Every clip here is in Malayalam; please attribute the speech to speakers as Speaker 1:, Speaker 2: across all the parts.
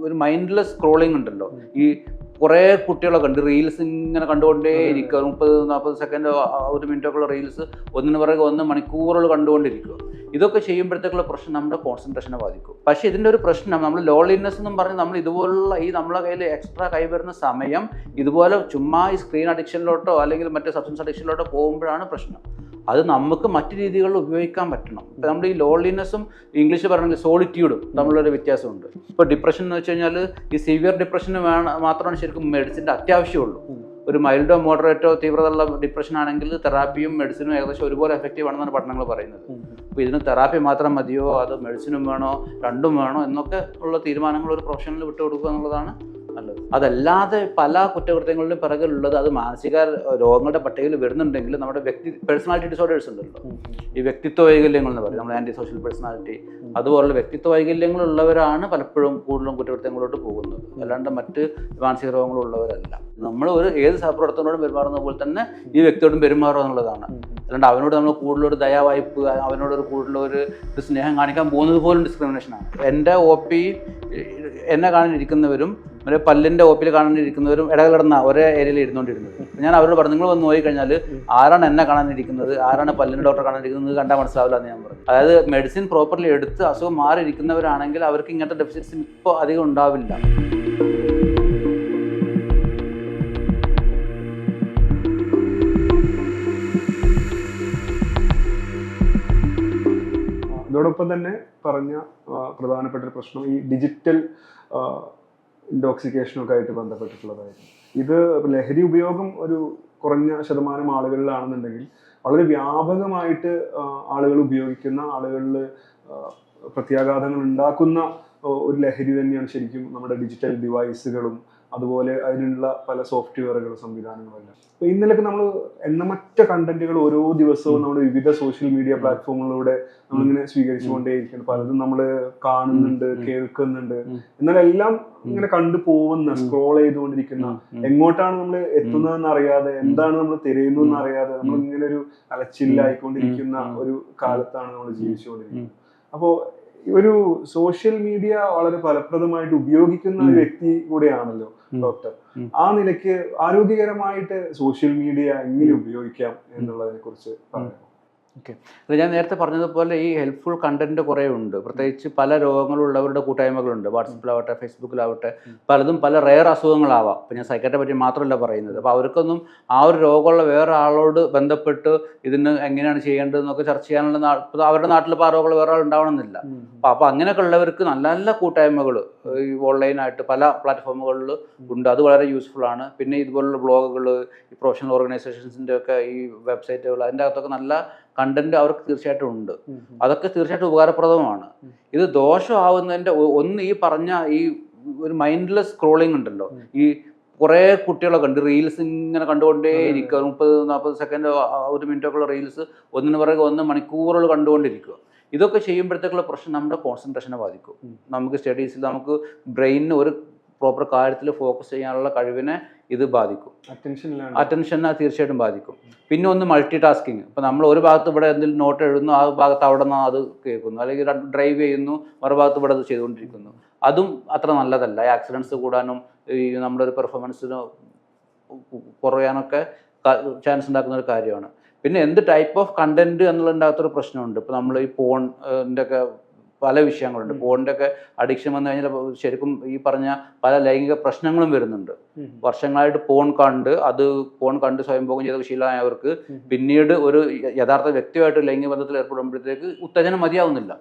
Speaker 1: ഒരു മൈൻഡ്ലെസ് സ്ക്രോളിംഗ് ഉണ്ടല്ലോ. ഈ കുറേ കുട്ടികളൊക്കെ ഉണ്ട് റീൽസ് ഇങ്ങനെ കണ്ടുകൊണ്ടേ ഇരിക്കുക. 30-40 സെക്കൻഡ് 1 മിനിറ്റൊക്കെയുള്ള റീൽസ് ഒന്നിന് പിറകെ 1 മണിക്കൂറുകൾ കണ്ടുകൊണ്ടിരിക്കുക. ഇതൊക്കെ ചെയ്യുമ്പോഴത്തേക്കുള്ള പ്രശ്നം നമ്മുടെ കോൺസെൻട്രേഷനെ ബാധിക്കും. പക്ഷേ ഇതിൻ്റെ ഒരു പ്രശ്നം നമ്മൾ ലോൺലിനെസ് എന്നും പറഞ്ഞ് നമ്മൾ ഇതുപോലുള്ള ഈ നമ്മളെ കയ്യിൽ എക്സ്ട്രാ കൈവരുന്ന സമയം ഇതുപോലെ ചുമ്മാ ഈ സ്ക്രീൻ അഡിക്ഷനിലോട്ടോ അല്ലെങ്കിൽ മറ്റേ സബ്സ്റ്റൻസ് അഡിക്ഷനിലോട്ടോ പോകുമ്പോഴാണ് പ്രശ്നം. അത് നമുക്ക് മറ്റു രീതികളിൽ ഉപയോഗിക്കാൻ പറ്റണം. ഇപ്പം നമ്മൾ ഈ ലോൺലിനെസ്സും ഇംഗ്ലീഷിൽ പറഞ്ഞാൽ സോളിറ്റ്യൂഡും തമ്മിലൊരു വ്യത്യാസമുണ്ട്. ഇപ്പോൾ ഡിപ്രഷൻ എന്ന് വെച്ച് കഴിഞ്ഞാൽ ഈ സിവിയർ ഡിപ്രഷന് മാത്രമാണ് ശരിക്കും മെഡിസിൻ്റെ അത്യാവശ്യമുള്ളൂ. ഒരു മൈൽഡോ മോഡറേറ്റോ തീവ്രതയുള്ള ഡിപ്രഷൻ ആണെങ്കിൽ തെറാപ്പിയും മെഡിസിനും ഏകദേശം ഒരുപോലെ എഫക്റ്റീവ് ആണെന്നാണ് പഠനങ്ങൾ പറയുന്നത്. അപ്പോൾ ഇതിന് തെറാപ്പി മാത്രം മതിയോ അതോ മെഡിസിനും വേണോ രണ്ടും വേണോ എന്നൊക്കെ ഉള്ള തീരുമാനങ്ങൾ ഒരു പ്രൊഫഷണലിൽ വിട്ടുകൊടുക്കുക എന്നുള്ളതാണ് നല്ലത്. അതല്ലാതെ പല കുറ്റകൃത്യങ്ങളിലും പിറകിലുള്ളത് അത് മാനസിക രോഗങ്ങളുടെ പട്ടികയിൽ വരുന്നുണ്ടെങ്കിൽ നമ്മുടെ പേഴ്സണാലിറ്റി ഡിസോർഡേഴ്സ് ഉണ്ടല്ലോ, ഈ വ്യക്തിത്വ വൈകല്യങ്ങൾ എന്ന് പറയും, നമ്മൾ ആൻറ്റി സോഷ്യൽ പേഴ്സണാലിറ്റി, അതുപോലുള്ള വ്യക്തിത്വ വൈകല്യങ്ങളുള്ളവരാണ് പലപ്പോഴും കൂടുതലും കുറ്റകൃത്യങ്ങളിലോട്ട് പോകുന്നത്. അല്ലാണ്ട് മറ്റ് മാനസിക രോഗങ്ങളുള്ളവരല്ല. നമ്മൾ ഏത് സഹപ്രവർത്തകനോടും പെരുമാറുന്ന പോലെ തന്നെ ഈ വ്യക്തിയോടും പെരുമാറുക എന്നുള്ളതാണ്. അല്ലാണ്ട് അവനോട് നമ്മൾ കൂടുതലൊരു ദയാവായ്പ്, അവനോടൊരു കൂടുതലൊരു സ്നേഹം കാണിക്കാൻ പോകുന്നത് പോലും ഡിസ്ക്രിമിനേഷനാണ്. എൻ്റെ OP എന്നെ കാണാനിരിക്കുന്നവരും ഒരു പല്ലിൻ്റെ OPയിൽ കാണാനിരിക്കുന്നവരും ഇടകലർന്ന ഒരേ ഏരിയയിൽ ഇരുന്നുകൊണ്ടിരുന്നത്. ഞാൻ അവരോട് പറഞ്ഞു, നിങ്ങൾ വന്ന് നോക്കിക്കഴിഞ്ഞാൽ ആരാണ് എന്നെ കാണാനിരിക്കുന്നത്, ആരാണ് പല്ലിൻ്റെ ഡോക്ടറെ കാണാനിരിക്കുന്നത് കണ്ടാൽ മനസ്സിലാവില്ല എന്ന് ഞാൻ പറഞ്ഞു. അതായത് മെഡിസിൻ പ്രോപ്പർലി എടുത്ത് അസുഖം മാറിയിരിക്കുന്നവരാണെങ്കിൽ അവർക്ക് ഇങ്ങനത്തെ ഡെഫിസിറ്റ്സ് ഇപ്പോൾ അധികം ഉണ്ടാവില്ല.
Speaker 2: അതോടൊപ്പം തന്നെ പറഞ്ഞ പ്രധാനപ്പെട്ട ഒരു പ്രശ്നം ഈ ഡിജിറ്റൽ ഇൻടോക്സിക്കേഷനൊക്കെ ആയിട്ട് ബന്ധപ്പെട്ടിട്ടുള്ളതായിരുന്നു. ഇത് ലഹരി ഉപയോഗം ഒരു കുറഞ്ഞ ശതമാനം ആളുകളിലാണെന്നുണ്ടെങ്കിൽ വളരെ വ്യാപകമായിട്ട് ആളുകൾ ഉപയോഗിക്കുന്ന, ആളുകളിൽ പ്രത്യാഘാതങ്ങൾ ഉണ്ടാക്കുന്ന ഒരു ലഹരി തന്നെയാണ് ശരിക്കും നമ്മുടെ ഡിജിറ്റൽ ഡിവൈസുകളും അതുപോലെ അതിനുള്ള പല സോഫ്റ്റ്വെയറുകളും സംവിധാനങ്ങളും എല്ലാം. അപ്പോൾ ഇന്നലൊക്കെ നമ്മൾ എണ്ണമറ്റ കണ്ടന്റുകൾ ഓരോ ദിവസവും നമ്മൾ വിവിധ സോഷ്യൽ മീഡിയ പ്ലാറ്റ്ഫോമുകളിലൂടെ നമ്മളിങ്ങനെ സ്വീകരിച്ചുകൊണ്ടേയിരിക്കുന്നു. പലതും നമ്മൾ കാണുന്നുണ്ട്, കേൾക്കുന്നുണ്ട്, എന്നാൽ എല്ലാം ഇങ്ങനെ കണ്ടു പോകുന്ന, സ്ക്രോൾ ചെയ്തുകൊണ്ടിരിക്കുന്ന, എങ്ങോട്ടാണ് നമ്മൾ എത്തുന്നതെന്ന് അറിയാതെ, എന്താണ് നമ്മൾ തിരയുന്നതെന്ന് അറിയാതെ നമ്മൾ ഇങ്ങനെ ഒരു അലച്ചില്ലായിക്കൊണ്ടിരിക്കുന്ന ഒരു കാലത്താണ് നമ്മൾ ജീവിച്ചുകൊണ്ടിരിക്കുന്നത്. അപ്പോൾ ഒരു സോഷ്യൽ മീഡിയ വളരെ ഫലപ്രദമായിട്ട് ഉപയോഗിക്കുന്ന ഒരു വ്യക്തി കൂടെയാണല്ലോ ഡോക്ടർ. ആ നിലയ്ക്ക് ആരോഗ്യകരമായിട്ട് സോഷ്യൽ മീഡിയ എങ്ങനെ ഉപയോഗിക്കാം എന്നുള്ളതിനെ കുറിച്ച് പറയാം.
Speaker 1: ഓക്കെ, അത് ഞാൻ നേരത്തെ പറഞ്ഞതുപോലെ ഈ ഹെൽപ്ഫുൾ കണ്ടന്റ് കുറേ ഉണ്ട്. പ്രത്യേകിച്ച് പല രോഗങ്ങളുള്ളവരുടെ കൂട്ടായ്മകളുണ്ട്. വാട്സപ്പിലാവട്ടെ, ഫേസ്ബുക്കിലാവട്ടെ, പലതും പല റെയർ അസുഖങ്ങളാവാം. ഇപ്പം ഞാൻ സൈക്കാട്രിയെ പറ്റി മാത്രമല്ല പറയുന്നത്. അപ്പോൾ അവർക്കൊന്നും ആ ഒരു രോഗമുള്ള വേറെ ആളോട് ബന്ധപ്പെട്ട് ഇതിന് എങ്ങനെയാണ് ചെയ്യേണ്ടതെന്നൊക്കെ ചർച്ച ചെയ്യാനുള്ള അവരുടെ നാട്ടിൽ ഇപ്പോൾ ആ രോഗമുള്ള വേറെ ആൾ ഉണ്ടാവണമെന്നില്ല. അപ്പോൾ അങ്ങനെയൊക്കെ ഉള്ളവർക്ക് നല്ല നല്ല കൂട്ടായ്മകൾ ഈ ഓൺലൈനായിട്ട് പല പ്ലാറ്റ്ഫോമുകളിൽ ഉണ്ട്. അത് വളരെ യൂസ്ഫുൾ ആണ്. പിന്നെ ഇതുപോലുള്ള ബ്ലോഗുകൾ, ഈ പ്രൊഫഷണൽ ഓർഗനൈസേഷൻസിൻ്റെ ഒക്കെ ഈ വെബ്സൈറ്റുകൾ, അതിൻ്റെ അകത്തൊക്കെ നല്ല കണ്ടന്റ് അവർക്ക് തീർച്ചയായിട്ടും ഉണ്ട്. അതൊക്കെ തീർച്ചയായിട്ടും ഉപകാരപ്രദമാണ്. ഇത് ദോഷമാവുന്നതിൻ്റെ ഒന്ന് ഈ പറഞ്ഞ ഈ ഒരു മൈൻഡ്ലെസ് സ്ക്രോളിംഗ് ഉണ്ടല്ലോ. ഈ കുറേ കുട്ടികളൊക്കെ ഉണ്ട് റീൽസ് ഇങ്ങനെ കണ്ടുകൊണ്ടേ ഇരിക്കുക. 30-40 സെക്കൻഡ് 1 മിനിറ്റൊക്കെയുള്ള റീൽസ് ഒന്നിന് പിറകെ 1 മണിക്കൂറുകൾ കണ്ടുകൊണ്ടിരിക്കുക. ഇതൊക്കെ ചെയ്യുമ്പോഴത്തേക്കുള്ള പ്രശ്നം നമ്മുടെ കോൺസെൻട്രേഷനെ ബാധിക്കും. നമുക്ക് സ്റ്റഡീസിൽ നമുക്ക് ബ്രെയിനിന് ഒരു പ്രോപ്പർ കാര്യത്തിൽ ഫോക്കസ് ചെയ്യാനുള്ള കഴിവിനെ ഇത് ബാധിക്കും. അറ്റൻഷനെ തീർച്ചയായിട്ടും ബാധിക്കും. പിന്നെ ഒന്ന് മൾട്ടി ടാസ്കിങ്. ഇപ്പം നമ്മൾ ഒരു ഭാഗത്ത് ഇവിടെ എന്തെങ്കിലും നോട്ട് എഴുതുന്നു, ആ ഭാഗത്ത് അവിടെ നിന്ന് അത് കേൾക്കുന്നു, അല്ലെങ്കിൽ ഡ്രൈവ് ചെയ്യുന്നു, മറുഭാഗത്ത് ഇവിടെ അത് ചെയ്തുകൊണ്ടിരിക്കുന്നു. അതും അത്ര നല്ലതല്ല. ഈ ആക്സിഡൻസ് കൂടാനും ഈ നമ്മുടെ ഒരു പെർഫോമൻസിന് കുറയാനൊക്കെ ചാൻസ് ഉണ്ടാക്കുന്ന ഒരു കാര്യമാണ്. പിന്നെ എന്ത് ടൈപ്പ് ഓഫ് കണ്ടന്റ് എന്നുള്ളതിൻ്റെ അകത്തൊരു പ്രശ്നമുണ്ട്. ഇപ്പോൾ നമ്മൾ ഈ പോണിൻ്റെ ഒക്കെ പല വിഷയങ്ങളുണ്ട്. പോണിൻ്റെ ഒക്കെ അഡിക്ഷൻ വന്നു കഴിഞ്ഞാൽ ശരിക്കും ഈ പറഞ്ഞ പല ലൈംഗിക പ്രശ്നങ്ങളും വരുന്നുണ്ട്. വർഷങ്ങളായിട്ട് പോൺ കണ്ട് സ്വയംഭോഗം ചെയ്ത ശീലമായവർക്ക് പിന്നീട് ഒരു യഥാർത്ഥ വ്യക്തിയുമായിട്ട് ലൈംഗിക ബന്ധത്തിൽ ഏർപ്പെടുമ്പോഴത്തേക്ക് ഉത്തേജനം മതിയാവുന്നില്ല.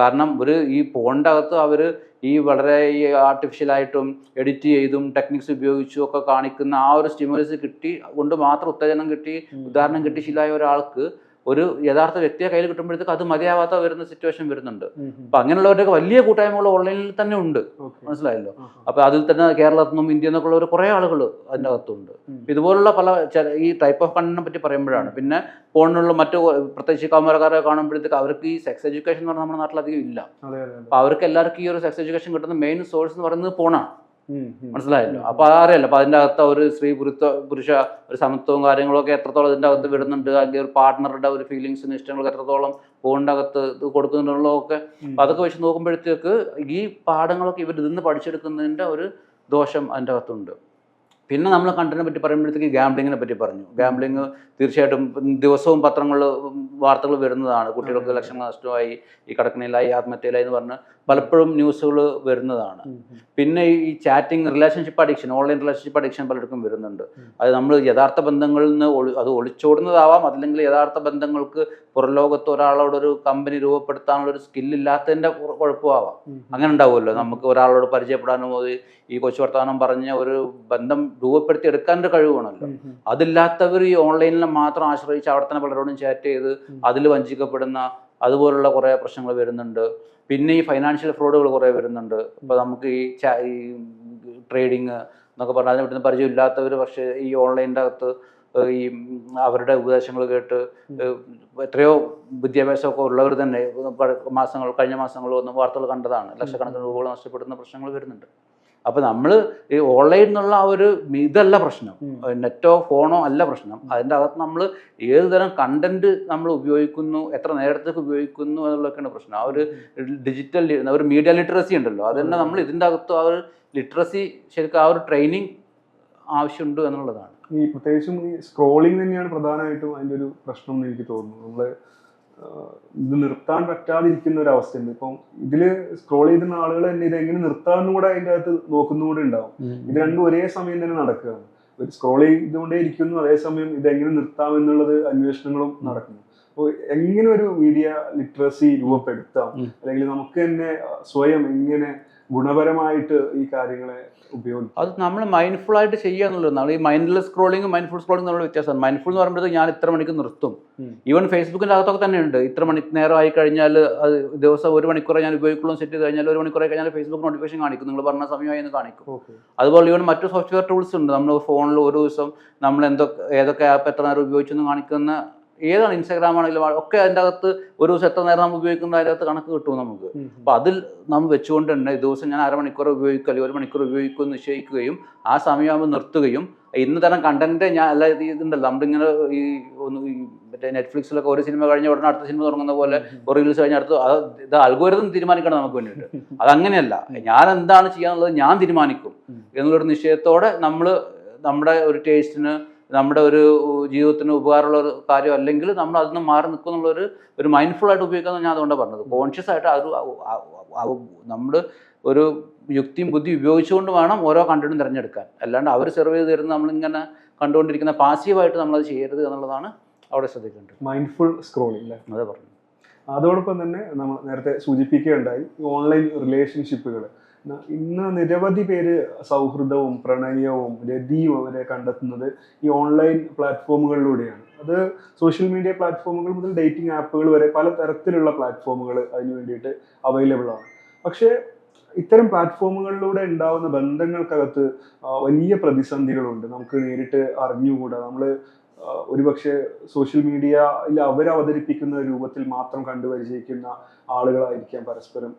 Speaker 1: കാരണം ഈ പോണിൻ്റെ അകത്ത് അവർ ഈ വളരെ ഈ ആർട്ടിഫിഷ്യലായിട്ടും എഡിറ്റ് ചെയ്തും ടെക്നിക്സ് ഉപയോഗിച്ചും ഒക്കെ കാണിക്കുന്ന ആ ഒരു സ്റ്റിമുലസ് കിട്ടി കൊണ്ട് മാത്രം ഉത്തേജനം കിട്ടി, ഉദാഹരണം കിട്ടി ശീലമായ ഒരാൾക്ക് ഒരു യഥാർത്ഥ വ്യക്തിയെ കയ്യിൽ കിട്ടുമ്പോഴത്തേക്ക് അത് മതിയാവാത്ത വരുന്ന സിറ്റുവേഷൻ വരുന്നുണ്ട്. അപ്പൊ അങ്ങനെയുള്ളവരൊക്കെ വലിയ കൂട്ടായ്മകൾ ഓൺലൈനിൽ തന്നെ ഉണ്ട്, മനസ്സിലായല്ലോ. അപ്പൊ അതിൽ തന്നെ കേരളത്തിൽ നിന്നും ഇന്ത്യയിൽ നിന്നൊക്കെ ഉള്ളവർ കുറെ ആളുകൾ അതിൻ്റെ അകത്തുണ്ട്. ഇതുപോലുള്ള പല ഈ ടൈപ്പ് ഓഫ് കണ്ടന്റിനെ പറ്റി പറയുമ്പോഴാണ്. പിന്നെ ഫോണിലുള്ള മറ്റു പ്രത്യേകിച്ച് കൗമാരക്കാരെ കാണുമ്പോഴത്തേക്ക് അവർക്ക് ഈ സെക്സ് എഡ്യൂക്കേഷൻ എന്ന് പറഞ്ഞാൽ നമ്മുടെ നാട്ടിൽ അധികം ഇല്ല. അപ്പൊ അവർക്ക് എല്ലാവർക്കും ഈ ഒരു സെക്സ് എഡ്യൂക്കേഷൻ കിട്ടുന്ന മെയിൻ സോഴ്സ് എന്ന് പറയുന്നത് ഫോണാണ്. മനസ്സിലായല്ലോ. അപ്പോൾ അതറിയാലോ. അപ്പോൾ അതിൻ്റെ അകത്ത് ഒരു പുരുഷ ഒരു സമത്വവും കാര്യങ്ങളൊക്കെ എത്രത്തോളം ഇതിൻ്റെ അകത്ത് വിടുന്നുണ്ട്, അല്ലെങ്കിൽ ഒരു പാർട്ട്ണറുടെ ഒരു ഫീലിങ്സിന് ഇഷ്ടങ്ങളൊക്കെ എത്രത്തോളം ഫോണിൻ്റെ അകത്ത് ഇത് കൊടുക്കുന്നുള്ളതൊക്കെ. അപ്പോൾ അതൊക്കെ വെച്ച് നോക്കുമ്പോഴത്തേക്ക് ഈ പാഠങ്ങളൊക്കെ ഇവർ ഇതിന്ന് പഠിച്ചെടുക്കുന്നതിൻ്റെ ഒരു ദോഷം അതിൻ്റെ അകത്തുണ്ട്. പിന്നെ നമ്മൾ കണ്ടതിനെ പറ്റി പറയുമ്പോഴത്തേക്ക് ഗാംബ്ലിങ്ങിനെ പറ്റി പറഞ്ഞു. ഗാംബ്ലിങ് തീർച്ചയായിട്ടും ദിവസവും പത്രങ്ങളിൽ വാർത്തകൾ വരുന്നതാണ്. കുട്ടികൾക്ക് ലക്ഷങ്ങൾ നഷ്ടമായി, ഈ കടക്കണിയിലായി, ആത്മഹത്യയിലായി എന്ന് പറഞ്ഞ് പലപ്പോഴും ന്യൂസുകൾ വരുന്നതാണ്. പിന്നെ ഈ chatting, relationship addiction, online relationship addiction പലർക്കും വരുന്നുണ്ട്. അത് നമ്മൾ യഥാർത്ഥ ബന്ധങ്ങളിൽ നിന്ന് അത് ഒളിച്ചോടുന്നതാവാം, അതല്ലെങ്കിൽ യഥാർത്ഥ ബന്ധങ്ങൾക്ക് പുറം ലോകത്ത് ഒരാളോടൊരു കമ്പനി രൂപപ്പെടുത്താനുള്ളൊരു സ്കില്ലില്ലാത്തതിൻ്റെ കുഴപ്പമാവാം. അങ്ങനെ ഉണ്ടാവുമല്ലോ. നമുക്ക് ഒരാളോട് പരിചയപ്പെടാനും ഈ കൊച്ചു വർത്തമാനം പറഞ്ഞ ഒരു ബന്ധം രൂപപ്പെടുത്തി എടുക്കാനൊരു കഴിവാണല്ലോ. അതില്ലാത്തവർ ഈ ഓൺലൈനിൽ മാത്രം ആശ്രയിച്ച് അവിടെ തന്നെ പലരോടും ചാറ്റ് ചെയ്ത് അതിൽ വഞ്ചിക്കപ്പെടുന്ന അതുപോലുള്ള കുറേ പ്രശ്നങ്ങൾ വരുന്നുണ്ട്. പിന്നെ ഈ ഫൈനാൻഷ്യൽ ഫ്രോഡുകൾ കുറേ വരുന്നുണ്ട്. ഇപ്പോൾ നമുക്ക് ഈ ട്രേഡിങ് എന്നൊക്കെ പറഞ്ഞാൽ അതിനെ പറ്റുന്ന പരിചയമില്ലാത്തവർ പക്ഷേ ഈ ഓൺലൈനിൻ്റെ അകത്ത് ഈ അവരുടെ ഉപദേശങ്ങൾ കേട്ട് എത്രയോ വിദ്യാഭ്യാസമൊക്കെ ഉള്ളവർ തന്നെ കഴിഞ്ഞ മാസങ്ങൾ വന്ന വാർത്തകൾ കണ്ടതാണ്. ലക്ഷക്കണക്കിന് രൂപകൾ നഷ്ടപ്പെടുന്ന പ്രശ്നങ്ങൾ വരുന്നുണ്ട്. അപ്പോൾ നമ്മൾ ഈ ഓൺലൈൻ എന്നുള്ള ആ ഒരു ഇതല്ല പ്രശ്നം, നെറ്റോ ഫോണോ അല്ല പ്രശ്നം. അതിൻ്റെ അകത്ത് നമ്മൾ ഏത് തരം കണ്ടന്റ് നമ്മൾ ഉപയോഗിക്കുന്നു, എത്ര നേരത്തേക്ക് ഉപയോഗിക്കുന്നു എന്നുള്ളതൊക്കെയാണ് പ്രശ്നം. ആ ഒരു ഡിജിറ്റൽ ഒരു മീഡിയ ലിറ്ററസി ഉണ്ടല്ലോ, അതന്നെ നമ്മൾ ഇതിൻ്റെ അകത്ത് ആ ഒരു ലിറ്ററസി ശരിക്കും ആ ഒരു ട്രെയിനിങ് ആവശ്യമുണ്ട് എന്നുള്ളതാണ്.
Speaker 2: ഈ പ്രത്യേകിച്ചും ഈ സ്ക്രോളിംഗ് തന്നെയാണ് പ്രധാനമായിട്ടും അതിൻ്റെ ഒരു പ്രശ്നം എന്ന് എനിക്ക് തോന്നുന്നു. നമ്മൾ ഇത് നിർത്താൻ പറ്റാതിരിക്കുന്ന ഒരു അവസ്ഥയുണ്ട്. ഇപ്പം ഇതില് സ്ക്രോൾ ചെയ്തിരുന്ന ആളുകൾ തന്നെ ഇത് എങ്ങനെ നിർത്താമെന്നും കൂടെ അതിൻ്റെ അകത്ത് നോക്കുന്നുകൂടെ ഉണ്ടാവും. ഇത് രണ്ടും ഒരേ സമയം തന്നെ നടക്കുകയാണ്. ഒരു സ്ക്രോൾ ചെയ്തുകൊണ്ടേ ഇരിക്കുന്നു, അതേസമയം ഇതെങ്ങനെ നിർത്താമെന്നുള്ളത് അന്വേഷണങ്ങളും നടക്കുന്നു. അപ്പോൾ എങ്ങനെ ഒരു മീഡിയ ലിറ്ററസി രൂപപ്പെടുത്താം, അല്ലെങ്കിൽ നമുക്ക് തന്നെ സ്വയം എങ്ങനെ ഗുണപരമായിട്ട് ഈ കാര്യങ്ങളെ ഉപയോഗിക്കും,
Speaker 1: അത് നമ്മൾ മൈൻഡ്ഫുൾ ആയിട്ട് ചെയ്യുക എന്നുള്ളത്. നമ്മൾ ഈ മൈൻഡ്ലെസ് സ്ക്രോളിംഗ് മൈൻഡ്ഫുൾ സ്ക്രോളിംഗ് നമ്മൾ വ്യത്യാസമാണ്. മൈൻഡ്ഫുൾ എന്ന് പറയുമ്പോൾ ഞാൻ ഇത്ര മണിക്ക് നിർത്തും. ഈവൻ ഫേസ്ബുക്കിൻ്റെ അകത്തൊക്കെ തന്നെ ഉണ്ട്, ഇത്ര നേരം ആയി കഴിഞ്ഞാൽ അത് ദിവസം 1 മണിക്കൂറെ ഞാൻ ഉപയോഗിക്കുള്ളൂ സെറ്റ് ചെയ്ത് കഴിഞ്ഞാൽ 1 മണിക്കൂറായി കഴിഞ്ഞാൽ ഫേസ്ബുക്ക് നോട്ടിഫിക്കേഷൻ കാണിക്കും, നിങ്ങൾ പറഞ്ഞ സമയമായി എന്ന് കാണിക്കും. അതുപോലെ ഈവൻ മറ്റു സോഫ്റ്റ്വെയർ ടൂൾസ് ഉണ്ട്. നമ്മൾ ഫോണിൽ ഒരു ദിവസം നമ്മൾ ഏതൊക്കെ ആപ്പ് എത്ര നേരം ഉപയോഗിച്ചെന്ന് കാണിക്കുന്ന, ഏതാണ് ഇൻസ്റ്റാഗ്രാം ആണെങ്കിലും ഒക്കെ അതിൻ്റെ അകത്ത് ഒരു ദിവസം എത്ര നേരം നമ്മൾ ഉപയോഗിക്കുന്നത് അതിൻ്റെ അകത്ത് കണക്ക് കിട്ടും നമുക്ക്. അപ്പോൾ അതിൽ നമ്മൾ വെച്ചുകൊണ്ട് തന്നെ ദിവസം ഞാൻ 1/2 മണിക്കൂർ ഉപയോഗിക്കുക അല്ലെങ്കിൽ 1 മണിക്കൂർ ഉപയോഗിക്കുക എന്ന് നിശ്ചയിക്കുകയും ആ സമയമാകുമ്പോൾ നിർത്തുകയും, ഇന്ന് തരം കണ്ടന്റ് ഞാൻ എല്ലാ ഇതുണ്ടല്ലോ നമ്മളിങ്ങനെ ഈ മറ്റേ നെറ്റ്ഫ്ലിക്സിലൊക്കെ ഒരു സിനിമ കഴിഞ്ഞ ഉടനെ അടുത്ത സിനിമ തുടങ്ങുന്ന പോലെ ഒരു റീൽസ് കഴിഞ്ഞ അടുത്ത് ഇത് അൽഗോരിതം തീരുമാനിക്കണം നമുക്ക് വേണ്ടിയിട്ട്. അതങ്ങനെയല്ല, ഞാൻ എന്താണ് ചെയ്യാന്നുള്ളത് ഞാൻ തീരുമാനിക്കും എന്നുള്ളൊരു നിശ്ചയത്തോടെ നമ്മൾ നമ്മുടെ ഒരു ടേസ്റ്റിന്, നമ്മുടെ ഒരു ജീവിതത്തിന് ഉപകാരമുള്ള ഒരു കാര്യം അല്ലെങ്കിൽ നമ്മൾ അതിൽ നിന്ന് മാറി നിൽക്കും എന്നുള്ളൊരു മൈൻഡ്ഫുൾ ആയിട്ട് ഉപയോഗിക്കാമെന്ന് ഞാൻ അതുകൊണ്ടാണ് പറഞ്ഞത്. കോൺഷ്യസ് ആയിട്ട് നമ്മൾ ഒരു യുക്തിയും ബുദ്ധി ഉപയോഗിച്ചുകൊണ്ട് വേണം ഓരോ കണ്ടന്റും തിരഞ്ഞെടുക്കാൻ. അല്ലാണ്ട് അവർ സെർവ് ചെയ്ത് തരുന്ന നമ്മളിങ്ങനെ കണ്ടുകൊണ്ടിരിക്കുന്ന പാസീവായിട്ട് നമ്മളത് ചെയ്യരുത് എന്നുള്ളതാണ് അവിടെ ശ്രദ്ധിക്കേണ്ടത്.
Speaker 2: മൈൻഡ്ഫുൾ സ്ക്രോളിംഗ്
Speaker 1: അതേ പറഞ്ഞു.
Speaker 2: അതോടൊപ്പം തന്നെ നമ്മൾ നേരത്തെ സൂചിപ്പിക്കുകയുണ്ടായി ഓൺലൈൻ റിലേഷൻഷിപ്പുകൾ. ഇന്ന് നിരവധി പേര് സൗഹൃദവും പ്രണയവും രതിയും അവരെ കണ്ടെത്തുന്നത് ഈ ഓൺലൈൻ പ്ലാറ്റ്ഫോമുകളിലൂടെയാണ്. അത് സോഷ്യൽ മീഡിയ പ്ലാറ്റ്ഫോമുകൾ മുതൽ ഡേറ്റിംഗ് ആപ്പുകൾ വരെ പല തരത്തിലുള്ള പ്ലാറ്റ്ഫോമുകൾ അതിന് വേണ്ടിയിട്ട് അവൈലബിൾ ആണ്. പക്ഷേ ഇത്തരം പ്ലാറ്റ്ഫോമുകളിലൂടെ ഉണ്ടാവുന്ന ബന്ധങ്ങൾക്കകത്ത് വലിയ പ്രതിസന്ധികളുണ്ട്. നമുക്ക് നേരിട്ട് അറിഞ്ഞുകൂടാ. നമ്മൾ ഒരുപക്ഷെ സോഷ്യൽ മീഡിയയിൽ അവതരിപ്പിക്കുന്ന രൂപത്തിൽ മാത്രം കണ്ടുപരിചയിക്കുന്ന ആളുകളായിരിക്കാം പരസ്പരം.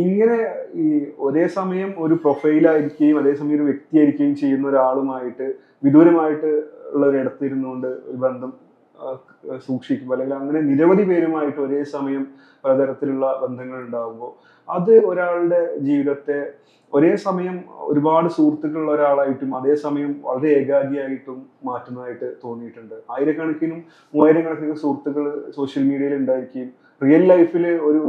Speaker 2: ഇങ്ങനെ ഈ ഒരേ സമയം ഒരു പ്രൊഫൈലായിരിക്കുകയും അതേസമയം ഒരു വ്യക്തിയായിരിക്കുകയും ചെയ്യുന്ന ഒരാളുമായിട്ട് വിദൂരമായിട്ട് ഉള്ള ഒരിടത്തിരുന്നുകൊണ്ട് ഒരു ബന്ധം സൂക്ഷിക്കും, അല്ലെങ്കിൽ അങ്ങനെ നിരവധി പേരുമായിട്ട് ഒരേ സമയം പലതരത്തിലുള്ള ബന്ധങ്ങൾ ഉണ്ടാകുമ്പോൾ അത് ഒരാളുടെ ജീവിതത്തെ ഒരേ സമയം ഒരുപാട് സുഹൃത്തുക്കളുള്ള ഒരാളായിട്ടും അതേസമയം വളരെ ഏകാഗിയായിട്ടും മാറ്റുന്നതായിട്ട് തോന്നിയിട്ടുണ്ട്. 1000-കണക്കിനും 3000-കണക്കിനും സുഹൃത്തുക്കൾ സോഷ്യൽ മീഡിയയിൽ ഉണ്ടായിരിക്കുകയും റിയൽ ലൈഫിൽ ഒരു